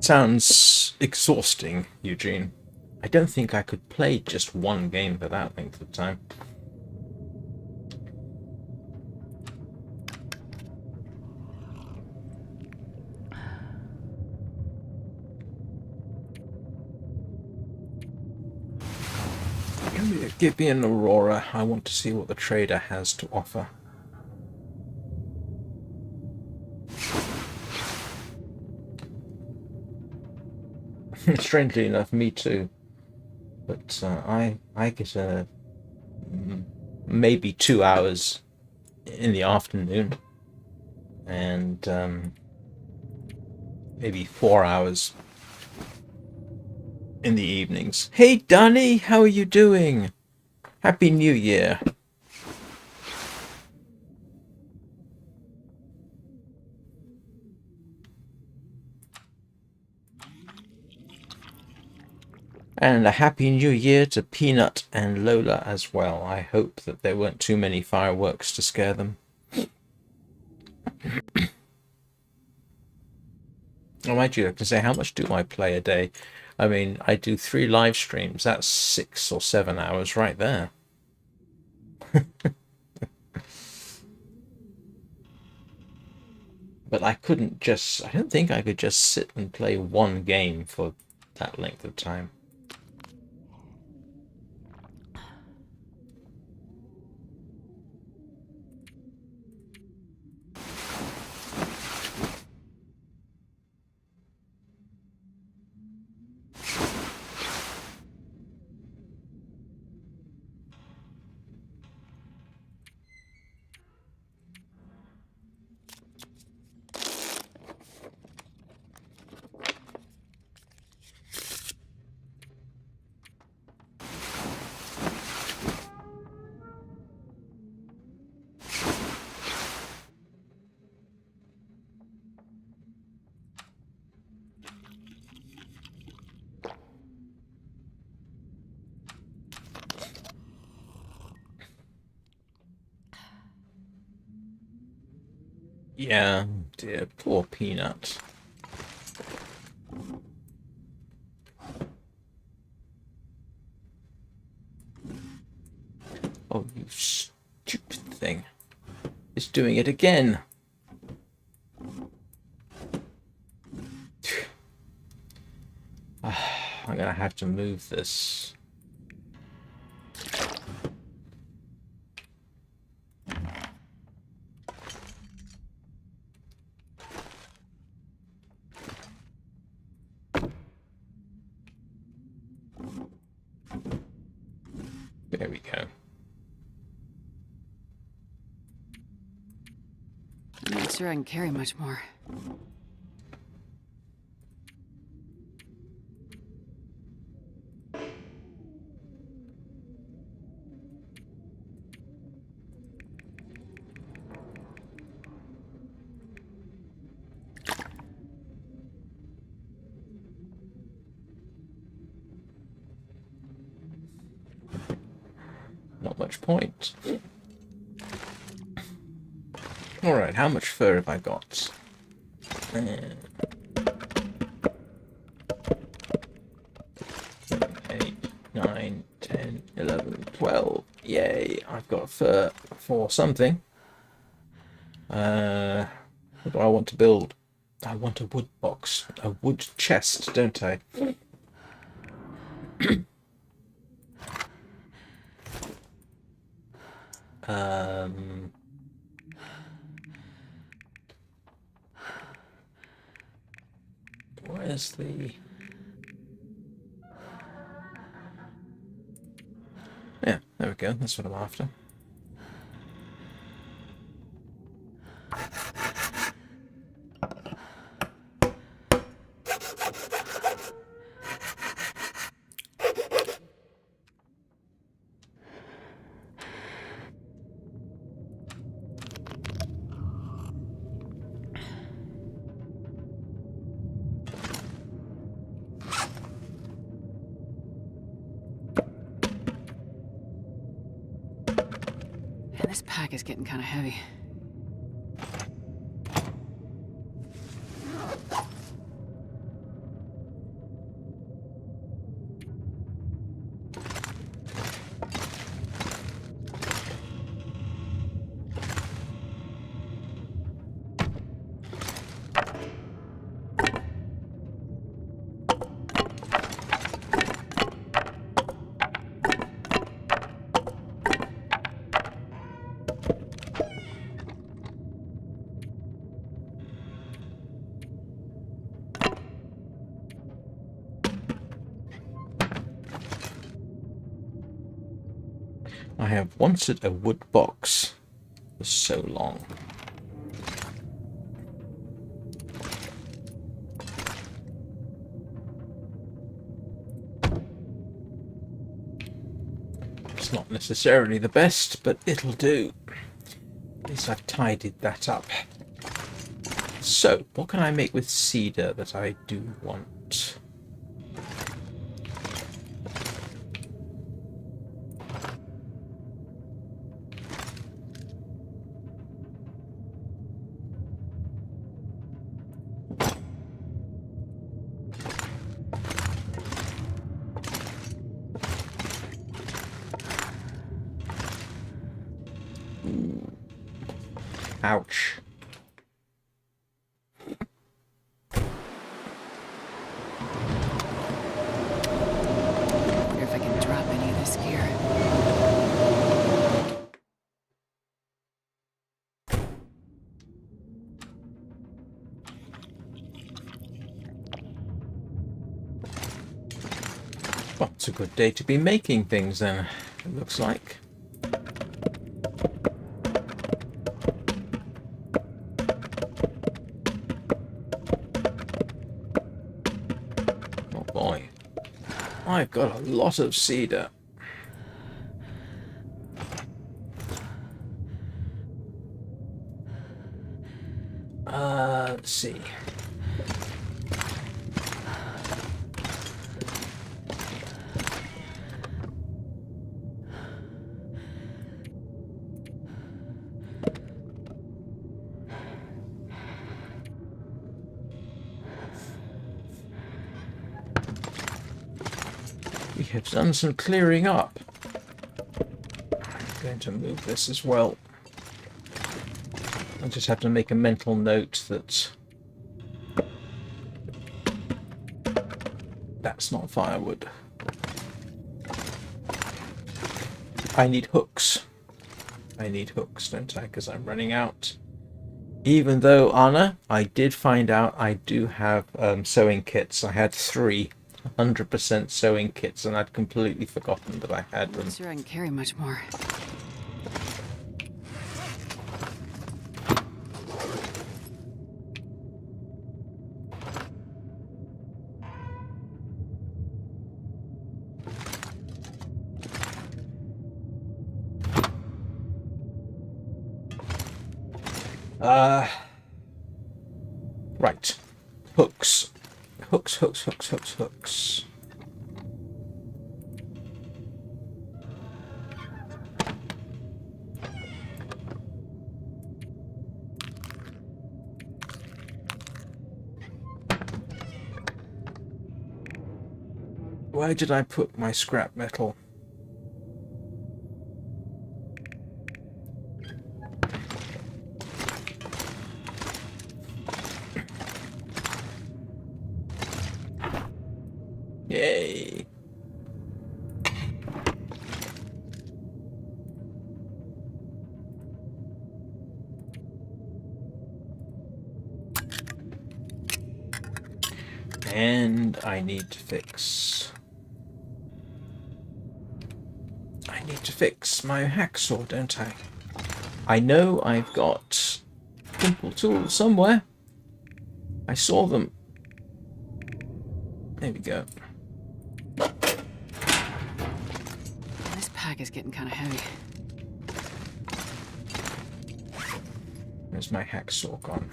Sounds exhausting, Eugene. I don't think I could play just one game for that length of time. Give me an Aurora. I want to see what the trader has to offer. Strangely enough, me too. But I get maybe 2 hours in the afternoon, and maybe 4 hours in the evenings. Hey, Danny, how are you doing? Happy New Year. And a Happy New Year to Peanut and Lola as well. I hope that there weren't too many fireworks to scare them. Oh, mind you, I can say, how much do I play a day? I mean, I do 3 live streams. That's 6 or 7 hours right there. But I couldn't just... I don't think I could just sit and play one game for that length of time. Yeah, dear, poor Peanut. Oh, you stupid thing. It's doing it again. I'm gonna have to move this. There we go. I'm not sure I can carry much more. Not much point. Alright, how much fur have I got? 8, 9, 10, 11, 12. Yay, I've got fur for something. What do I want to build? I want a wood box. A wood chest, don't I? Where's the... Yeah, there we go. That's what I'm after. Man, this pack is getting kind of heavy. I have wanted a wood box for so long. It's not necessarily the best, but it'll do. At least I've tidied that up. So, what can I make with cedar that I do want? Ouch. Wonder if I can drop any of this gear. Well, it's a good day to be making things then, it looks like. Oh boy. I've got a lot of cedar. Let's see. We have done some clearing up. I'm going to move this as well. I just have to make a mental note that that's not firewood. I need hooks. I need hooks, don't I? Because I'm running out. Even though, Anna, I did find out I do have sewing kits. I had 3 100% sewing kits, and I'd completely forgotten that I had them. Not sure I can carry much more. Right. Hooks. Hooks, hooks, hooks, hooks, hooks. Where did I put my scrap metal? Yay! And I need to fix my hacksaw, don't I? I know I've got simple tools somewhere. I saw them. There we go. This pack is getting kind of heavy. There's my hacksaw gone.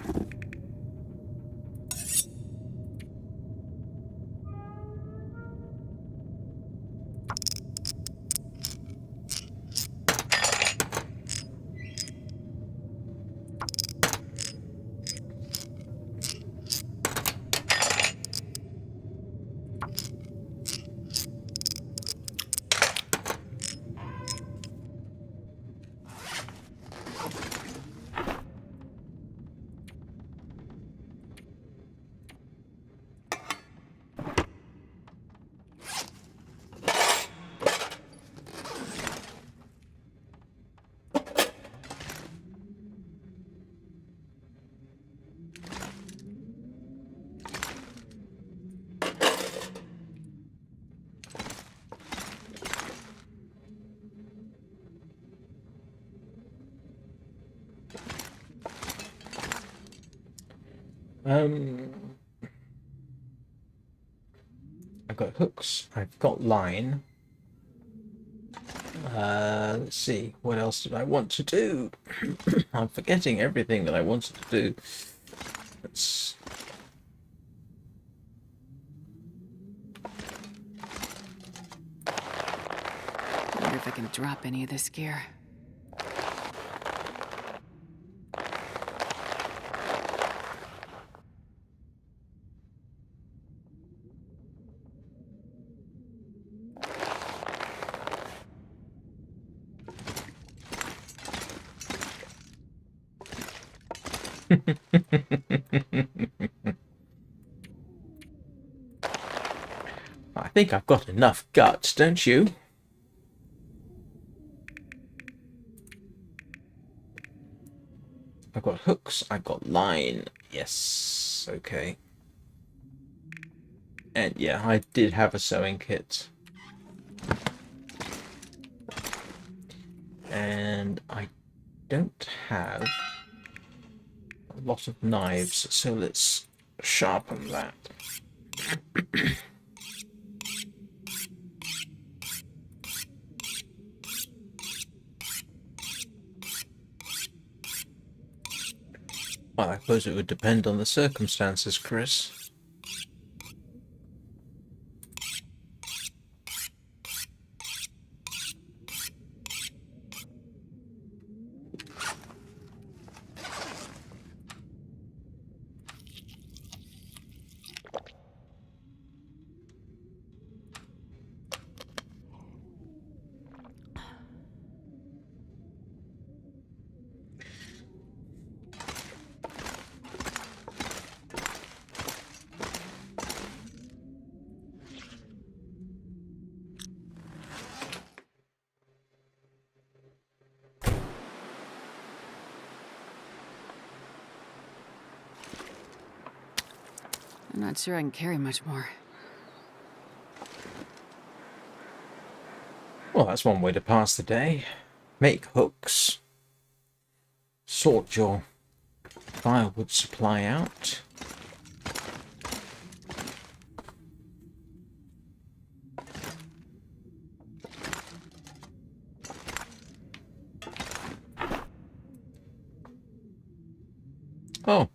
I've got hooks, I've got line. Let's see, what else did I want to do? I'm forgetting everything that I wanted to do. Let's... Wonder if I can drop any of this gear. I think I've got enough guts, don't you? I've got hooks, I've got line. Yes, okay. And yeah, I did have a sewing kit. And I don't have a lot of knives, so let's sharpen that. Well, I suppose it would depend on the circumstances, Chris. I'm not sure I can carry much more. Well, that's one way to pass the day. Make hooks. Sort your firewood supply out. Oh,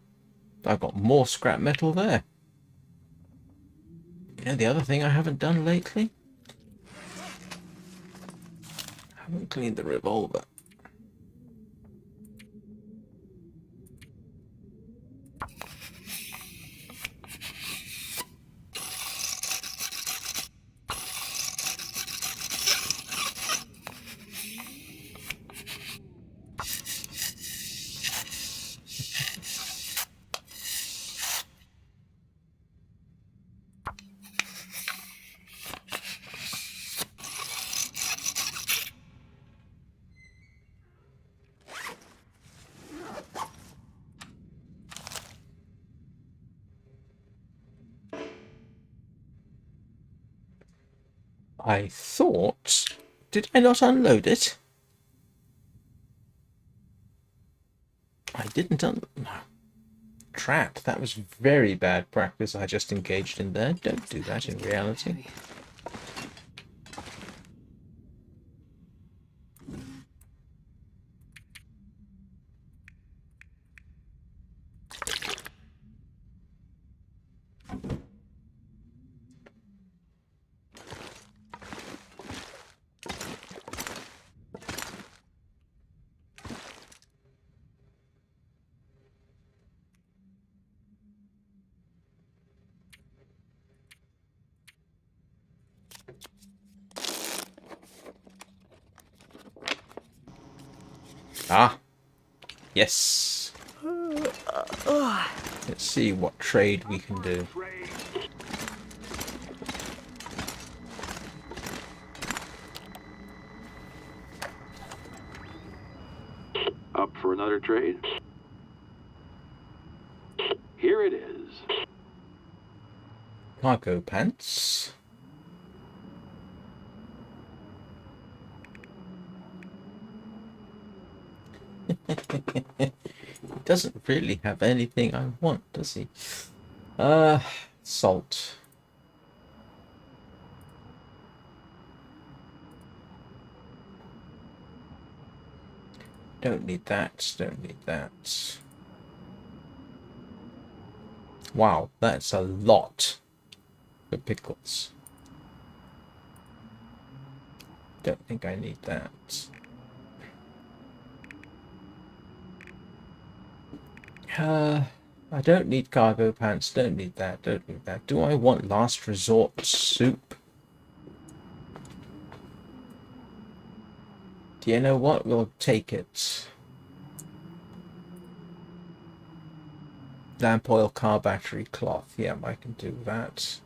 I've got more scrap metal there. You know the other thing I haven't done lately? I haven't cleaned the revolver. I thought... Did I not unload it? I didn't No. Drat, that was very bad practice I just engaged in there. Don't do that in reality. Heavy. Ah, yes. Let's see what trade we can do. Up for another trade? Here it is. Cargo pants. He doesn't really have anything I want, does he? Salt. Don't need that, don't need that. Wow, that's a lot for pickles. Don't think I need that. I don't need cargo pants, don't need that, don't need that. Do I want last resort soup? Do you know what? We'll take it. Lamp oil, car battery, cloth. Yeah, I can do that.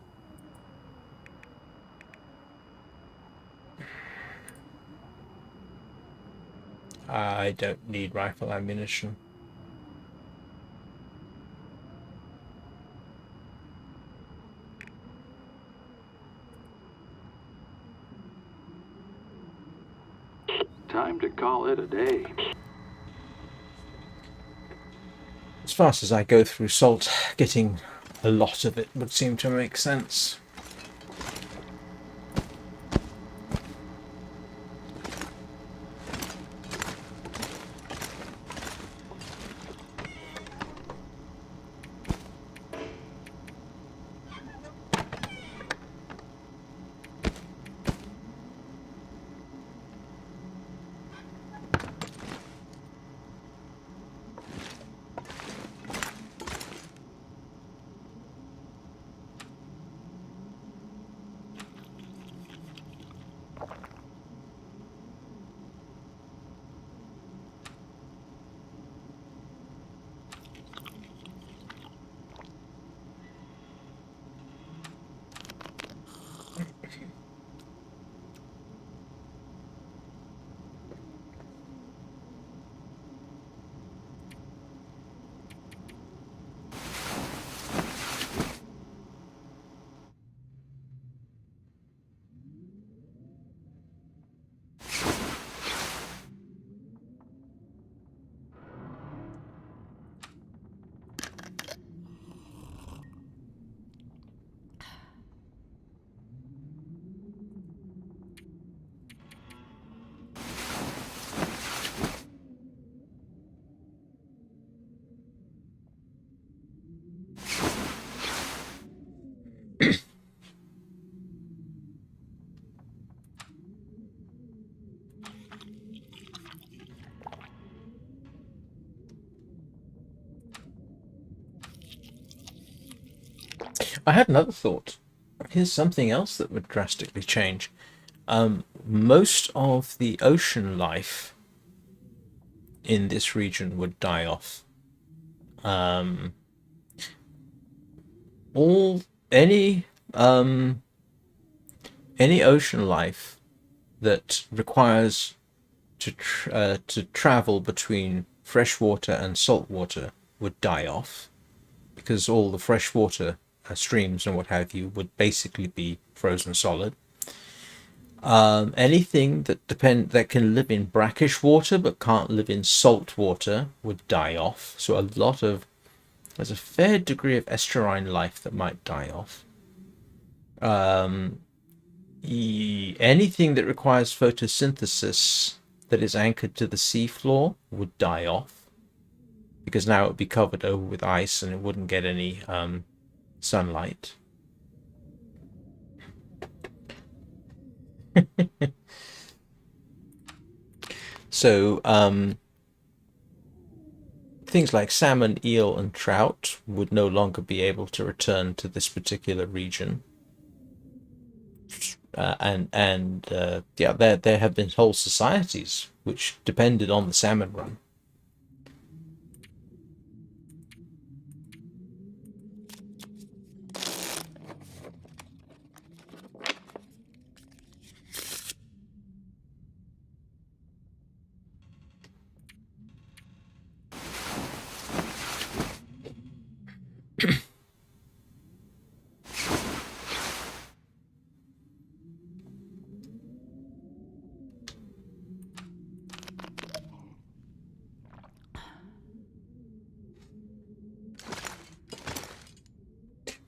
I don't need rifle ammunition. Time to call it a day. As fast as I go through salt, getting a lot of it would seem to make sense. I had another thought. Here's something else that would drastically change. Most of the ocean life in this region would die off. All any ocean life that requires to travel between freshwater and saltwater would die off, because all the freshwater streams and what have you would basically be frozen solid. Anything that can live in brackish water but can't live in salt water would die off. So there's a fair degree of estuarine life that might die off. Anything that requires photosynthesis that is anchored to the seafloor would die off, because now it would be covered over with ice and it wouldn't get any sunlight. So things like salmon, eel, and trout would no longer be able to return to this particular region. Yeah, there have been whole societies which depended on the salmon run.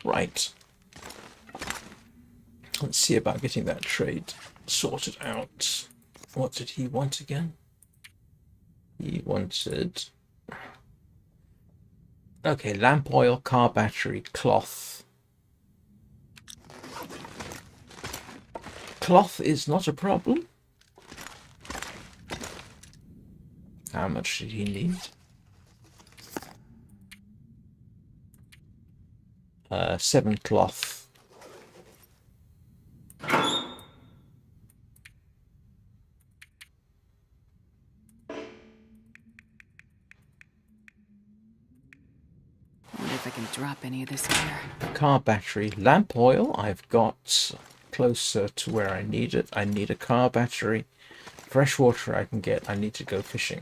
Right. Let's see about getting that trade sorted out. What did he want again? He wanted... Okay, lamp oil, car battery, cloth. Cloth is not a problem. How much did he need? 7 cloth. Wonder if if I can drop any of this here. Car battery, lamp oil. I've got closer to where I need it. I need a car battery. Fresh water I can get. I need to go fishing.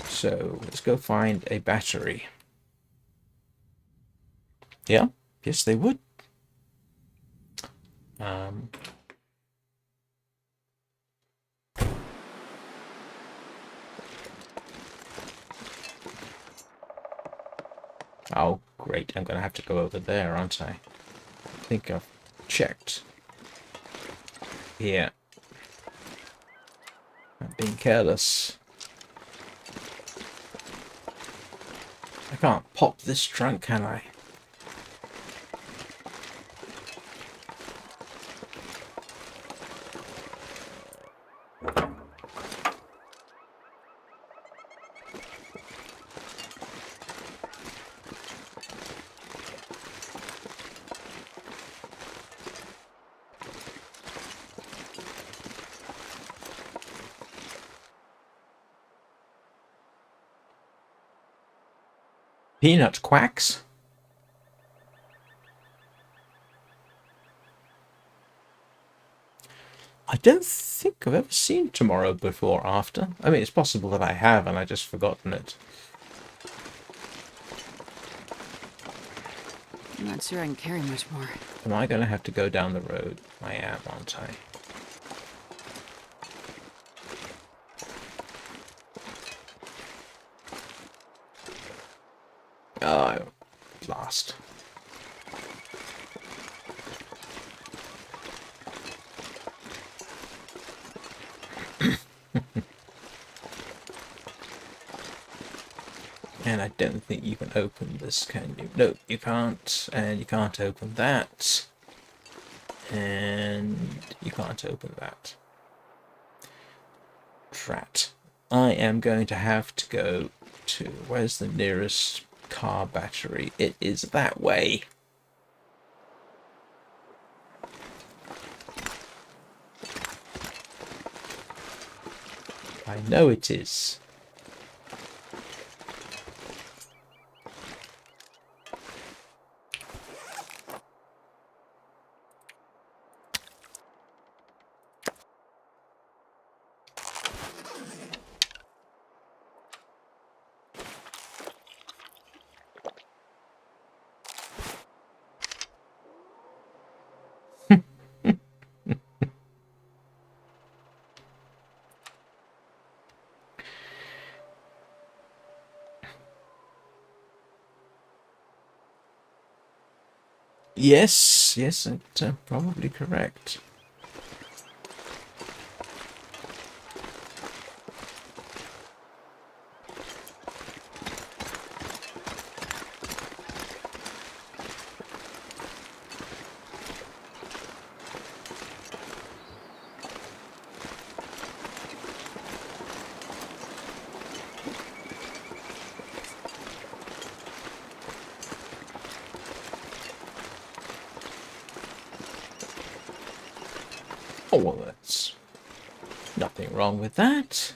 So let's go find a battery. Yeah, yes they would. Oh, great. I'm going to have to go over there, aren't I? I think I've checked. Yeah. I'm being careless. I can't pop this trunk, can I? Peanut quacks? I don't think I've ever seen Tomorrow Before or After. I mean, it's possible that I have and I just forgotten it. I'm not sure I can carry much more. Am I going to have to go down the road? I am, aren't I? Oh, last. And I don't think you can open this, can you? No, you can't. And you can't open that. And you can't open that. Drat. I am going to have to go to... Where's the nearest car battery? It is that way. I know it is. Yes, it's probably correct. Oh, well, that's nothing wrong with that.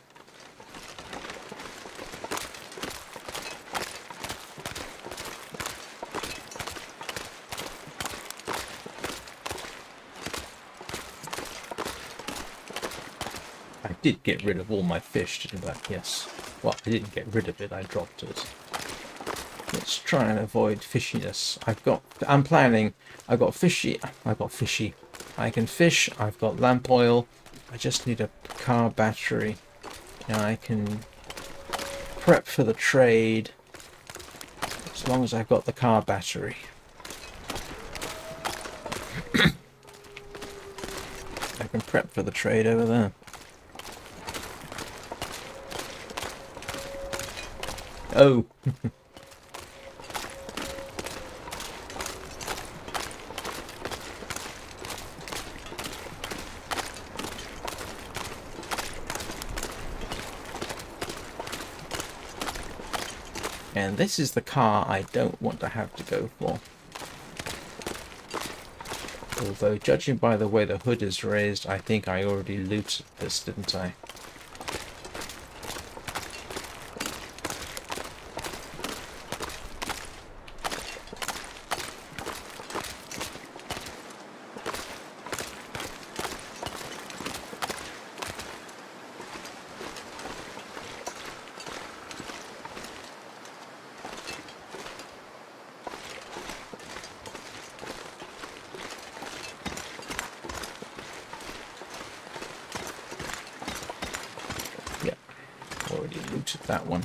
I did get rid of all my fish, didn't I? Yes. Well, I didn't get rid of it, I dropped it. Let's try and avoid fishiness. I've got fishy. I can fish, I've got lamp oil. I just need a car battery. Now I can prep for the trade as long as I've got the car battery. I can prep for the trade over there. Oh. And this is the car I don't want to have to go for. Although, judging by the way the hood is raised, I think I already looted this, didn't I? Already looted that one.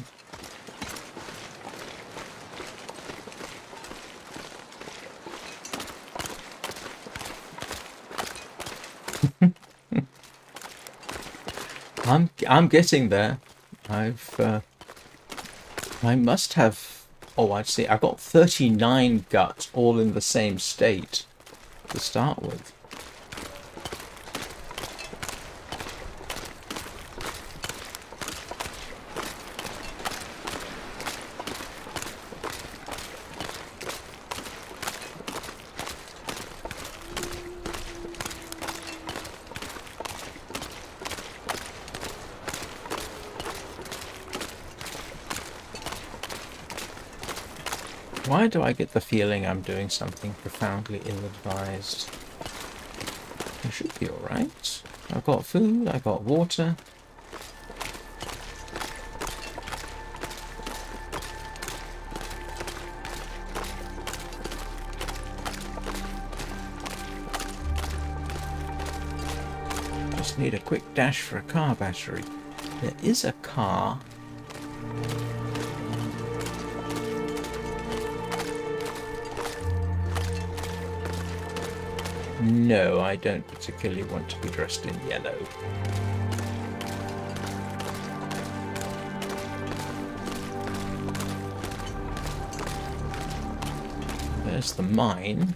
I'm getting there. I must have. Oh, I see. I got 39 guts, all in the same state to start with. Why do I get the feeling I'm doing something profoundly ill-advised? I should be alright. I've got food, I've got water. Just need a quick dash for a car battery. There is a car. No, I don't particularly want to be dressed in yellow. There's the mine.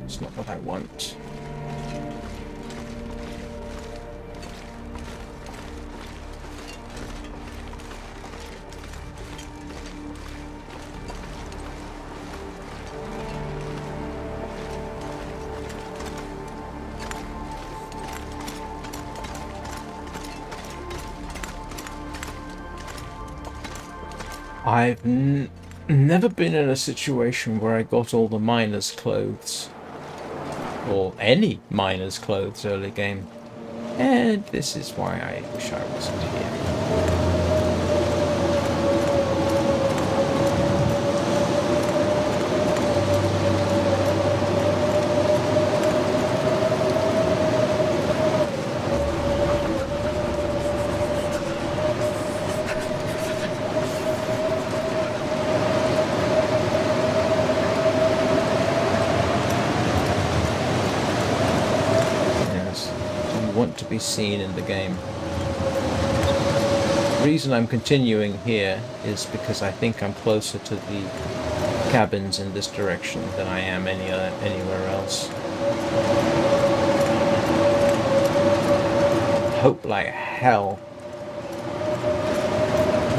It's not what I want. I've never been in a situation where I got all the miner's clothes. Or any miner's clothes early game. And this is why I wish I wasn't here. To be seen in the game. The reason I'm continuing here is because I think I'm closer to the cabins in this direction than I am anywhere else. Hope like hell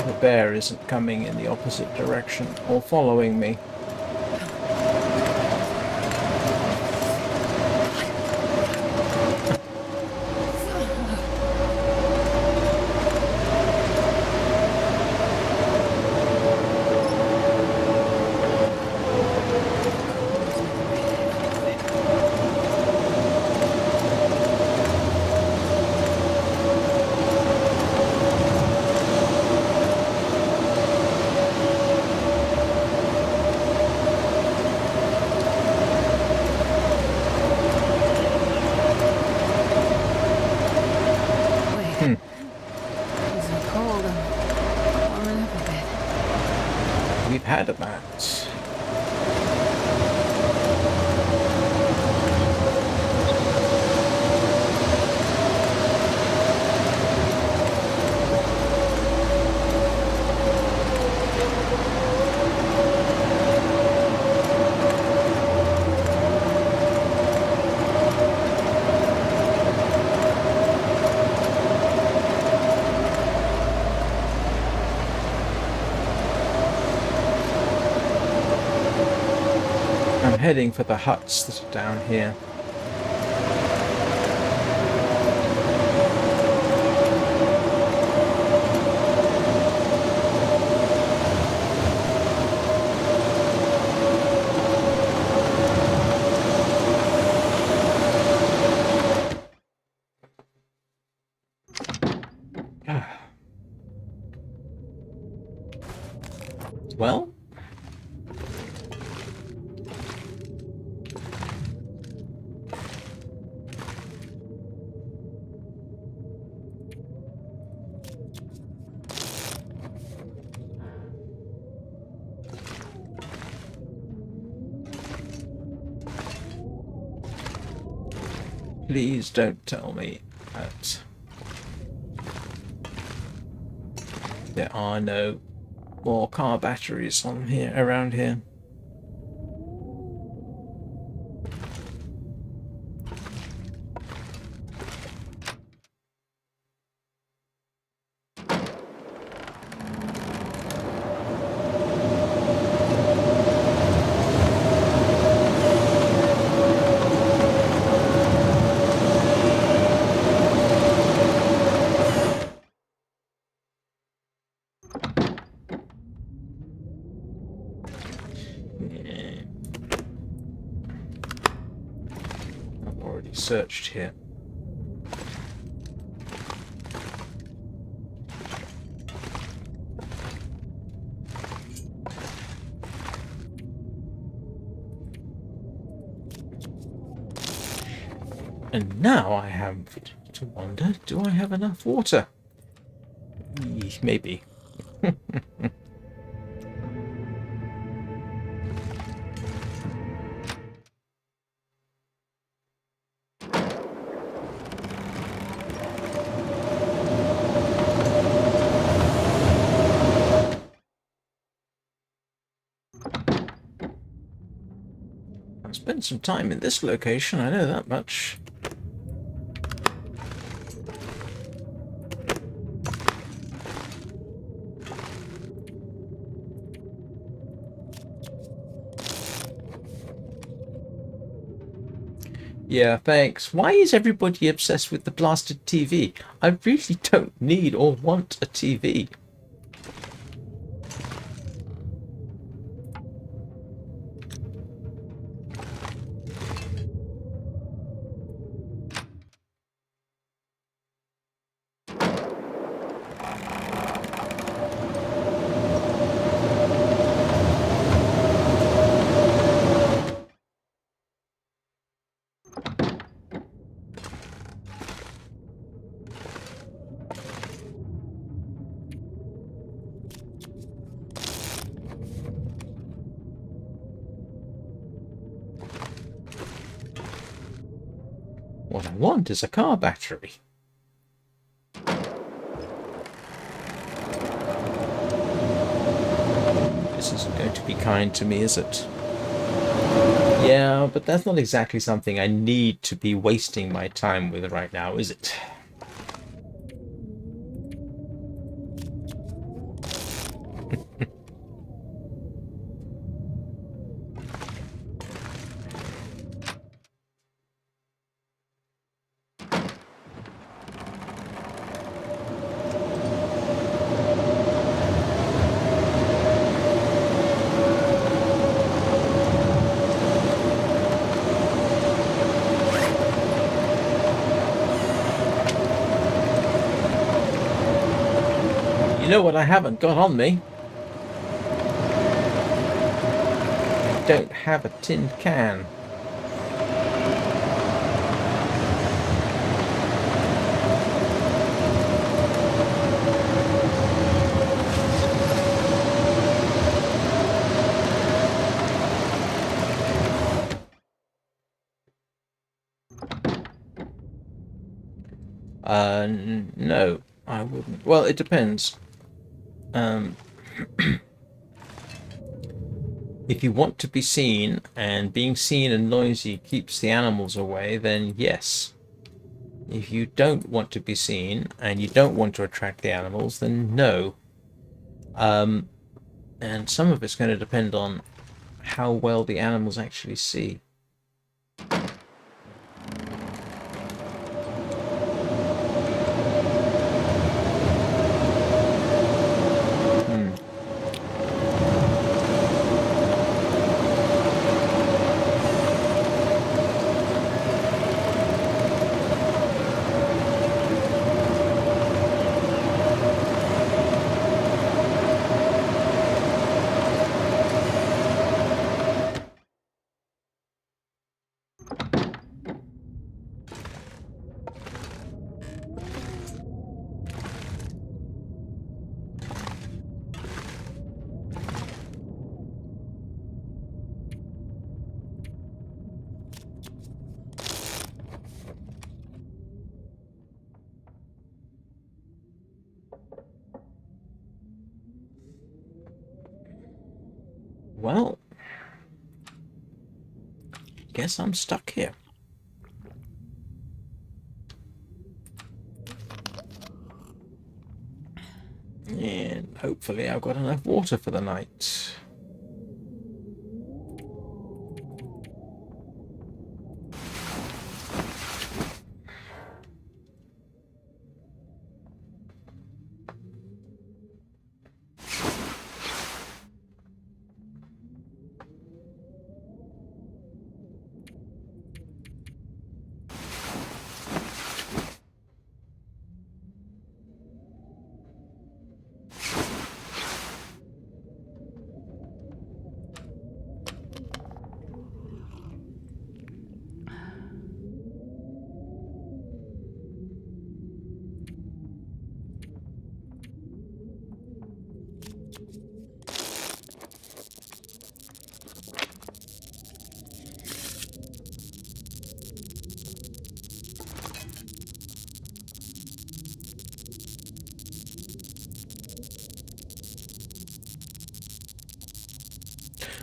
the bear isn't coming in the opposite direction or following me. Had about. I'm heading for the huts that are down here. Well, please don't tell me that there are no more car batteries on here around here. Yeah. I've already searched here. And now I have to wonder, do I have enough water? Maybe. I've spent some time in this location, I know that much. Yeah, thanks. Why is everybody obsessed with the blasted TV? I really don't need or want a TV. What I want is a car battery. This isn't going to be kind to me, is it? Yeah, but that's not exactly something I need to be wasting my time with right now, is it? You know what I haven't got on me? I don't have a tin can. No, I wouldn't. Well, it depends. If you want to be seen, and being seen and noisy keeps the animals away, then yes. If you don't want to be seen, and you don't want to attract the animals, then no. And some of it's going to depend on how well the animals actually see. Well, guess I'm stuck here. And hopefully I've got enough water for the night.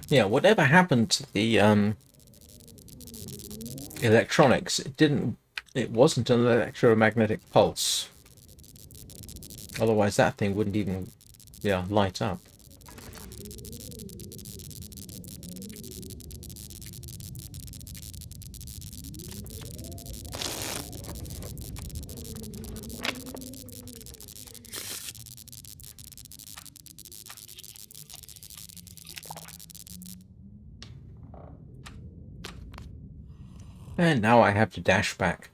Yeah, whatever happened to the electronics? It wasn't an electromagnetic pulse. Otherwise that thing wouldn't even, yeah, light up. And now I have to dash back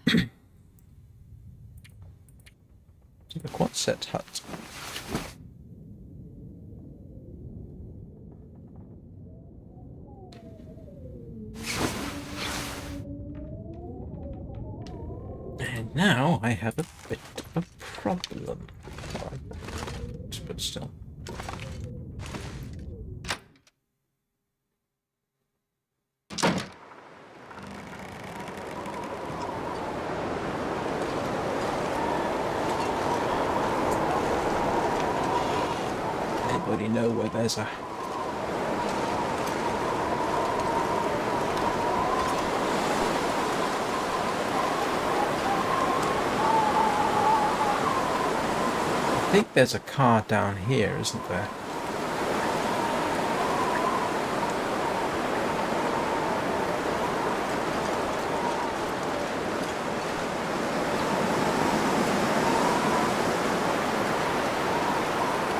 to the Quonset hut. And now I have a bit of a problem. But still. Anybody know where there's a... I think there's a car down here, isn't there?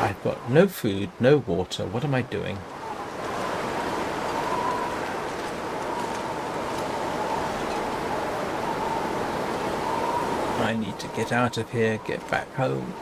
I've got no food, no water. What am I doing? I need to get out of here, get back home.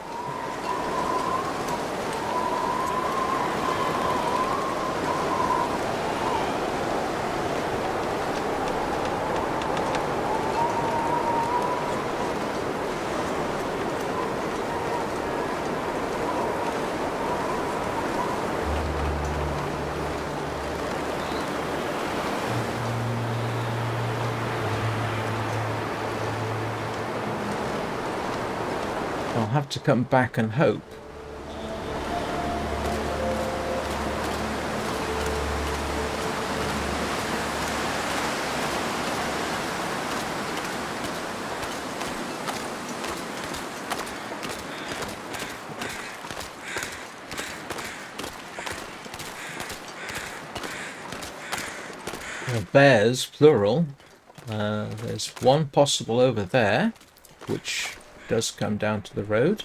I'll have to come back and hope. bears, plural. There's one possible over there, which does come down to the road.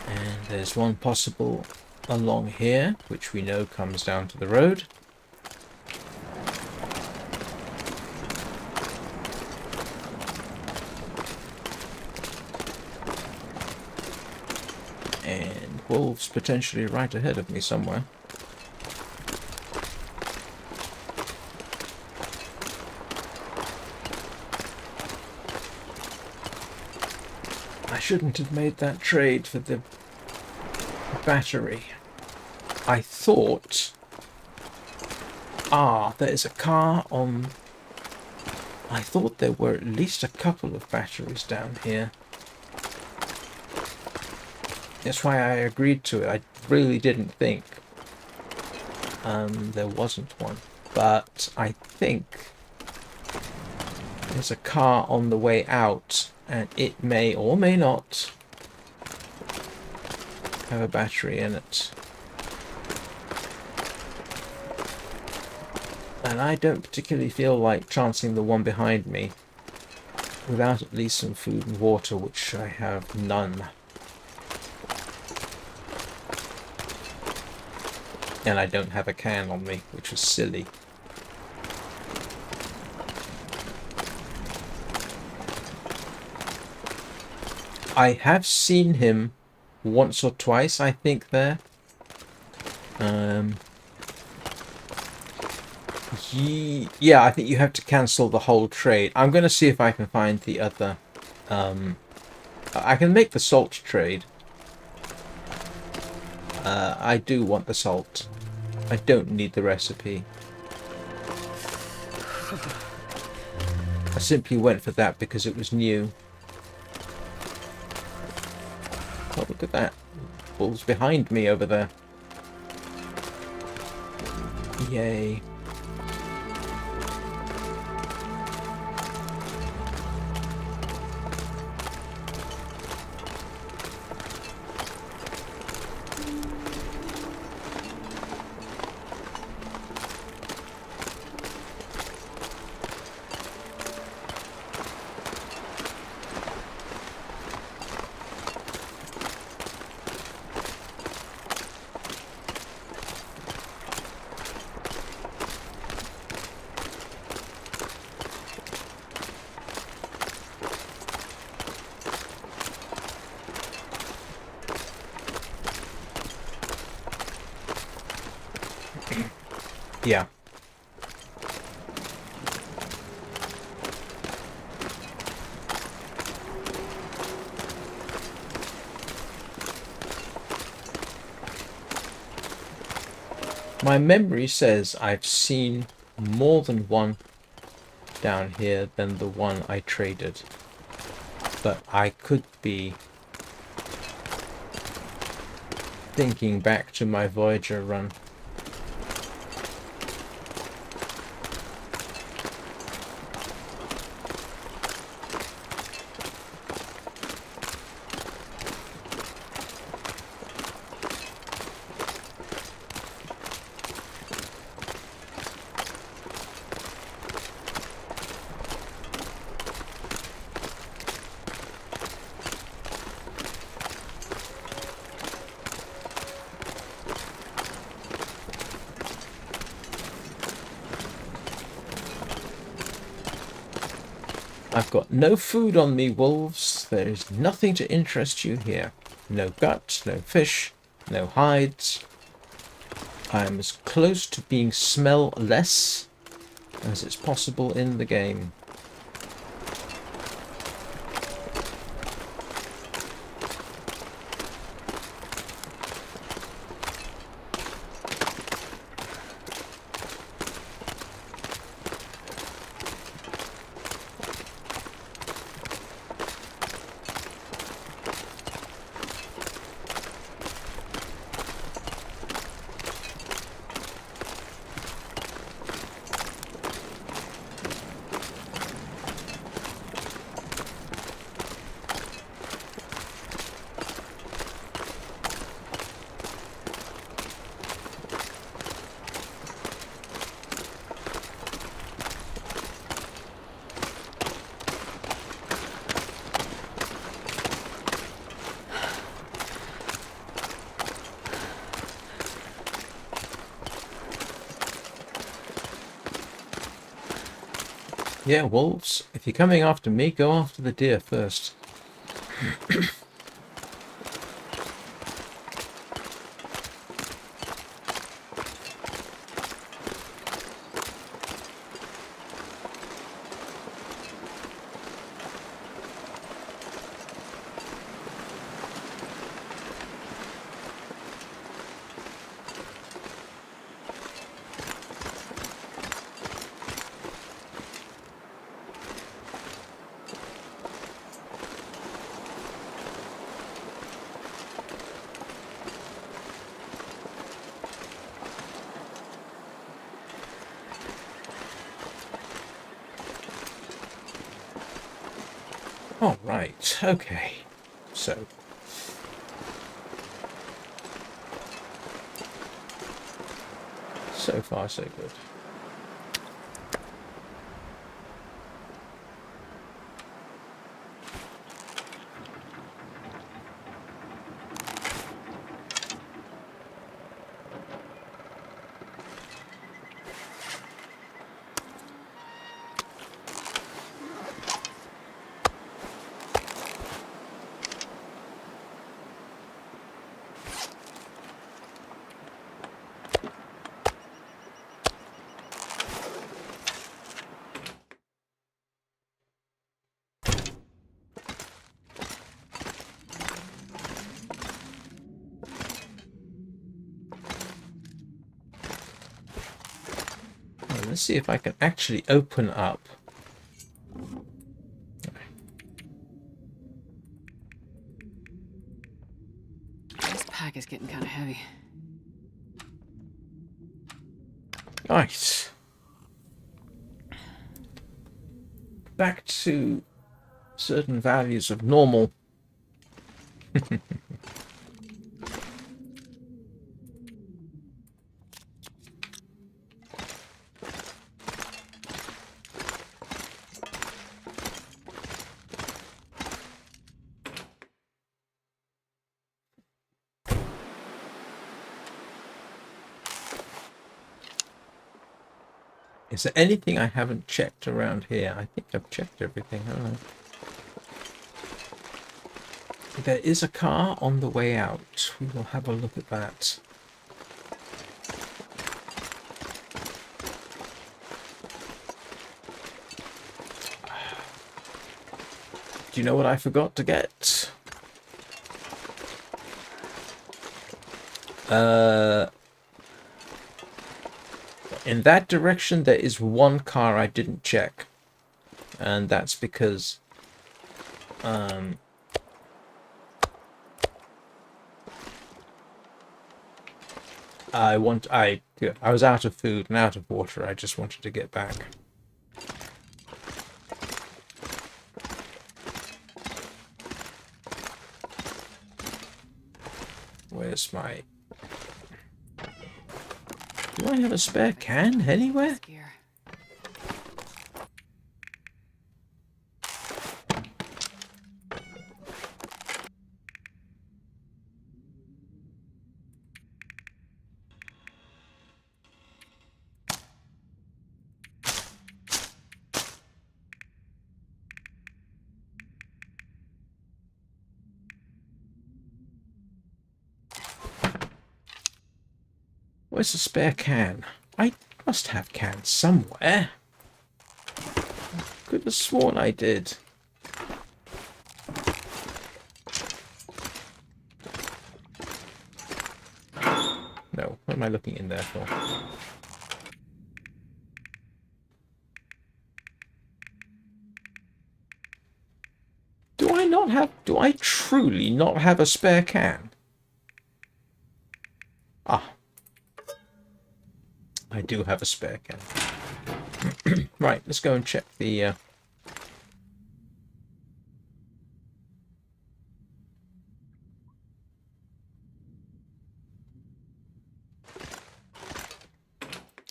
And there's one possible along here, which we know comes down to the road. And wolves potentially right ahead of me somewhere. I shouldn't have made that trade for the battery. I thought... there's a car on... I thought there were at least a couple of batteries down here. That's why I agreed to it. I really didn't think there wasn't one. But I think there's a car on the way out, and it may or may not have a battery in it. And I don't particularly feel like chancing the one behind me without at least some food and water, which I have none. And I don't have a can on me, which was silly. I have seen him once or twice, I think, there. Yeah, I think you have to cancel the whole trade. I'm going to see if I can find the other... I can make the salt trade. I do want the salt. I don't need the recipe. I simply went for that because it was new. Oh, look at that. Bull's behind me over there. Yay. Yeah. My memory says I've seen more than one down here than the one I traded. But I could be thinking back to my Voyager run. I've got no food on me, wolves. There is nothing to interest you here. No gut, no fish, no hides. I am as close to being smell-less as it's possible in the game. Yeah, wolves, if you're coming after me, go after the deer first. All right, okay. So far so good. Well, let's see if I can actually open up. This pack is getting kind of heavy. Nice. Back to certain values of normal. Is there anything I haven't checked around here? I think I've checked everything, haven't I? There is a car on the way out. We will have a look at that. Do you know what I forgot to get? In that direction, there is one car I didn't check. And that's because... I was out of food and out of water. I just wanted to get back. Where's my... Do I have a spare can anywhere? Gear. Where's the spare can? I must have cans somewhere. Could have sworn I did. No, what am I looking in there for? Do I truly not have a spare can? Ah. I do have a spare can. Right, let's go and check the...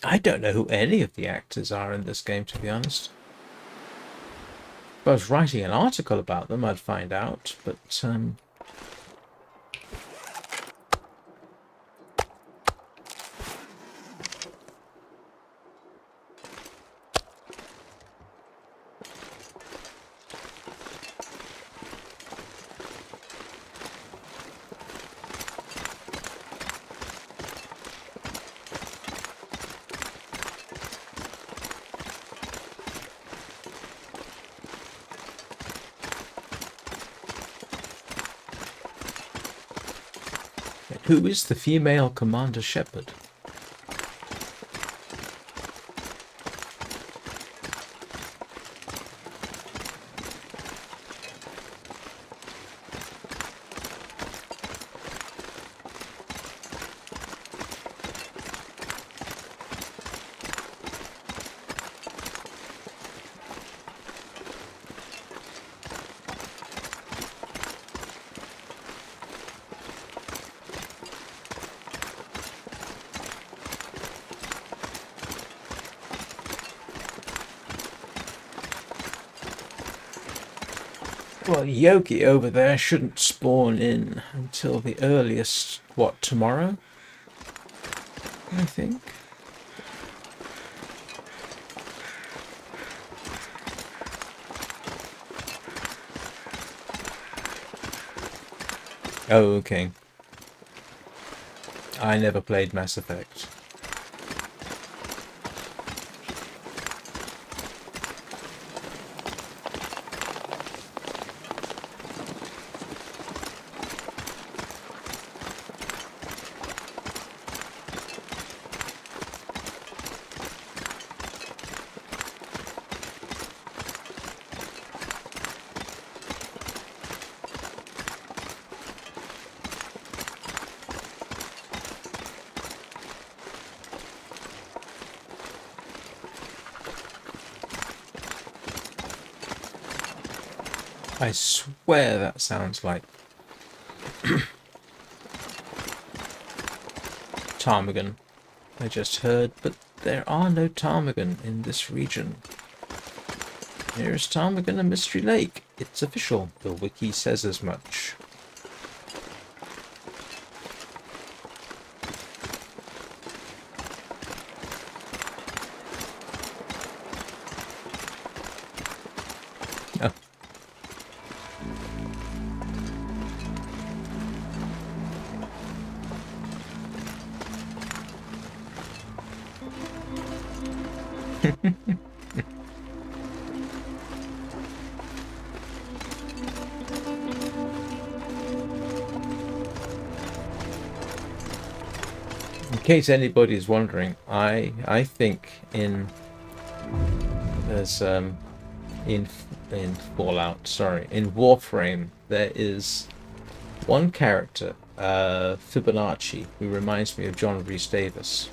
I don't know who any of the actors are in this game, to be honest. If I was writing an article about them, I'd find out, but... Who is the female Commander Shepard? Well, Yogi over there shouldn't spawn in until the earliest, what, tomorrow? I think. Oh, okay. I never played Mass Effect. I swear that sounds like ptarmigan. I just heard, but there are no ptarmigan in this region. Nearest ptarmigan a Mystery Lake. It's official. The wiki says as much. Oh. In case anybody is wondering, I think there's in Fallout, sorry, in Warframe there is one character, Fibonacci, who reminds me of John Rhys Davis.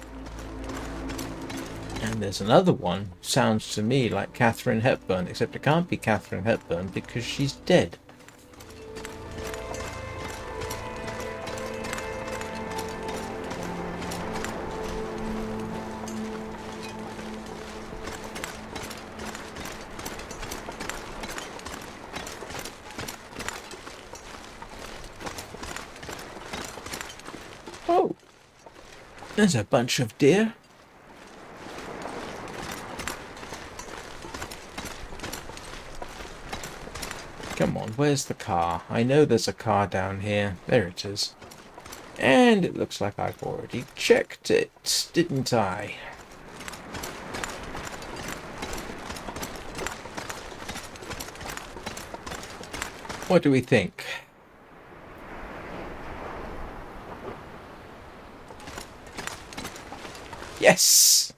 And there's another one, sounds to me like Katharine Hepburn, except it can't be Katharine Hepburn because she's dead. Oh, there's a bunch of deer. Come on, where's the car? I know there's a car down here. There it is. And it looks like I've already checked it, didn't I? What do we think? Yes!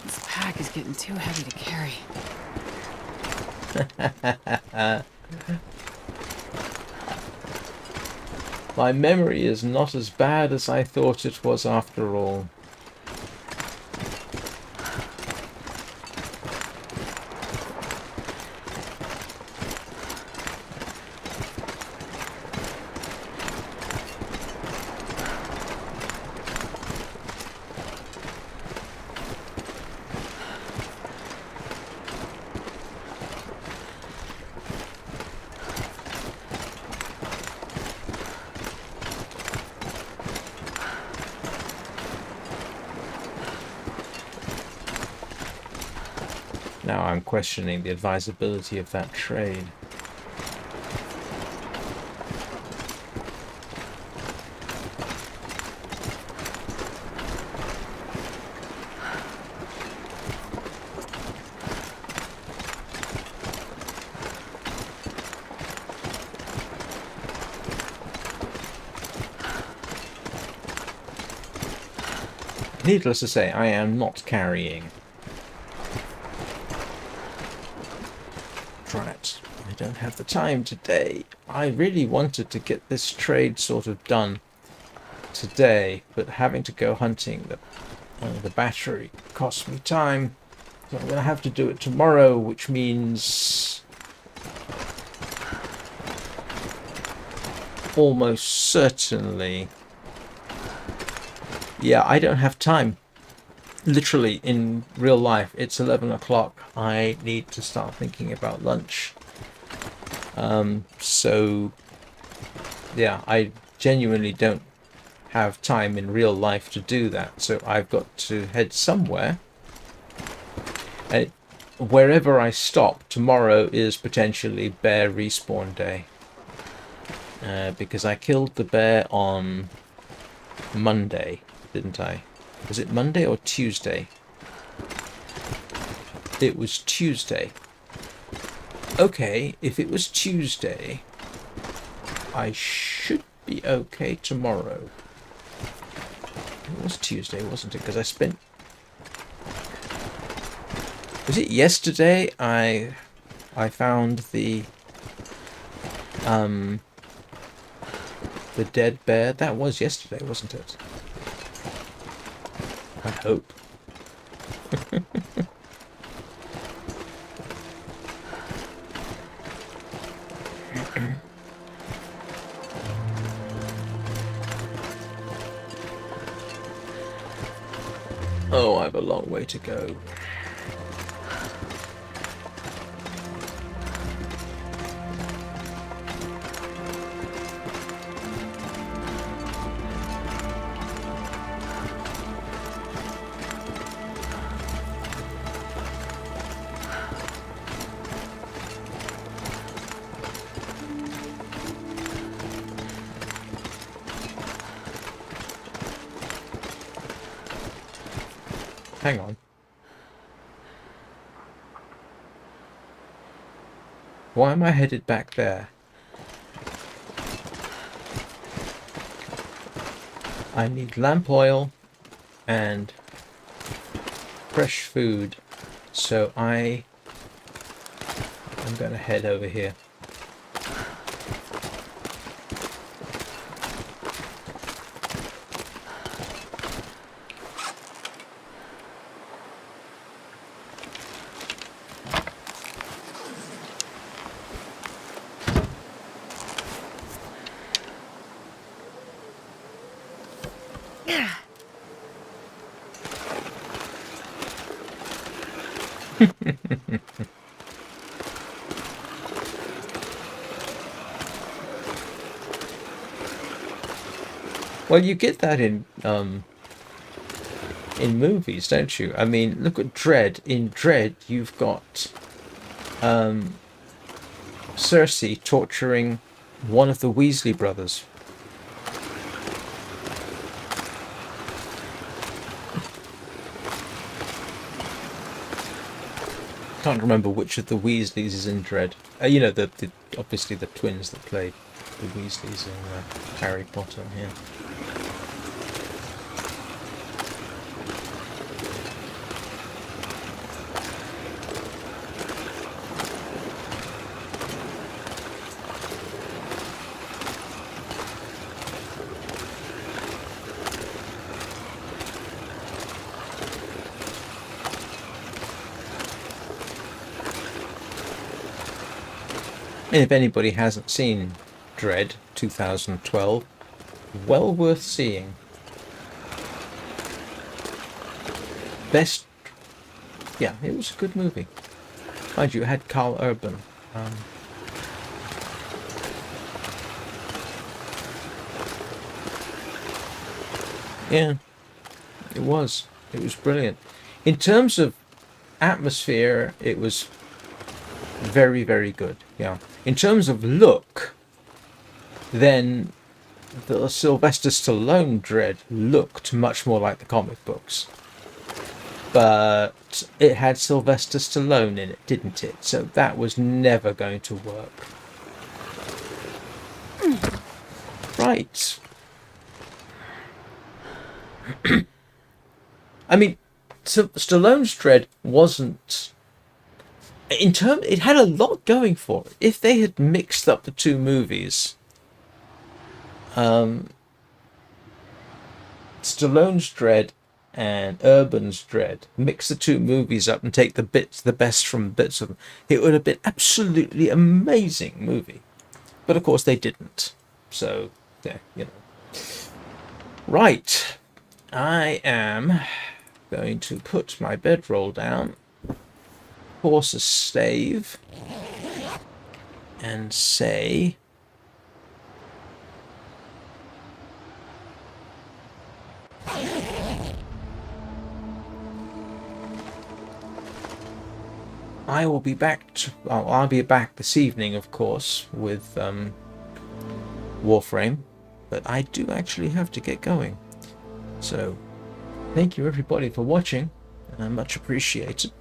This pack is getting too heavy to carry. My memory is not as bad as I thought it was after all. Now I'm questioning the advisability of that trade. needless to say, I am not carrying. Right. I don't have the time today. I really wanted to get this trade sort of done today, but having to go hunting the battery costs me time. So I'm going to have to do it tomorrow, which means almost certainly, yeah, I don't have time. Literally, in real life, it's 11 o'clock. I need to start thinking about lunch. So, yeah, I genuinely don't have time in real life to do that. So I've got to head somewhere. And wherever I stop, tomorrow is potentially bear respawn day. Because I killed the bear on Monday, didn't I? Was it Monday or Tuesday? It was Tuesday. Okay, if it was Tuesday, I should be okay tomorrow. It was Tuesday, wasn't it? Because I spent... Was it yesterday I found the dead bear? That was yesterday, wasn't it? I hope. Oh, I have a long way to go. Hang on. Why am I headed back there? I need lamp oil and fresh food, so I'm going to head over here. Well, you get that in movies, don't you? I mean, look at Dredd. In Dredd, you've got Cersei torturing one of the Weasley brothers. Can't remember which of the Weasleys is in Dredd. You know, the obviously the twins that played the Weasleys in Harry Potter. Yeah. And if anybody hasn't seen Dredd 2012, well worth seeing. Best... Yeah, it was a good movie. Mind you, it had Carl Urban. Yeah, it was. It was brilliant. In terms of atmosphere, it was very, very good. Yeah. In terms of look, then the Sylvester Stallone Dredd looked much more like the comic books. But it had Sylvester Stallone in it, didn't it? So that was never going to work. Right. I mean, so Stallone's Dread wasn't. It had a lot going for it. If they had mixed up the two movies, Stallone's Dread and Urban's Dread, mix the two movies up and take the best from bits of them, it would have been absolutely amazing movie. But of course they didn't. So, yeah, you know. Right. I am going to put my bedroll down, force a stave, and say... I will be back. I'll be back this evening, of course, with Warframe, but I do actually have to get going. So, thank you everybody for watching. Much appreciated.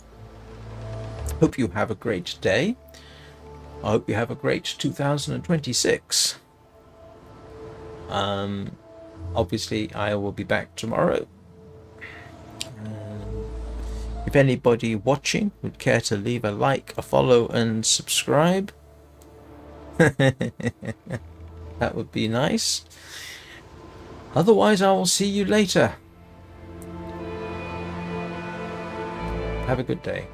Hope you have a great day. I hope you have a great 2026. Obviously, I will be back tomorrow. If anybody watching would care to leave a like, a follow, and subscribe, that would be nice. Otherwise, I will see you later. Have a good day.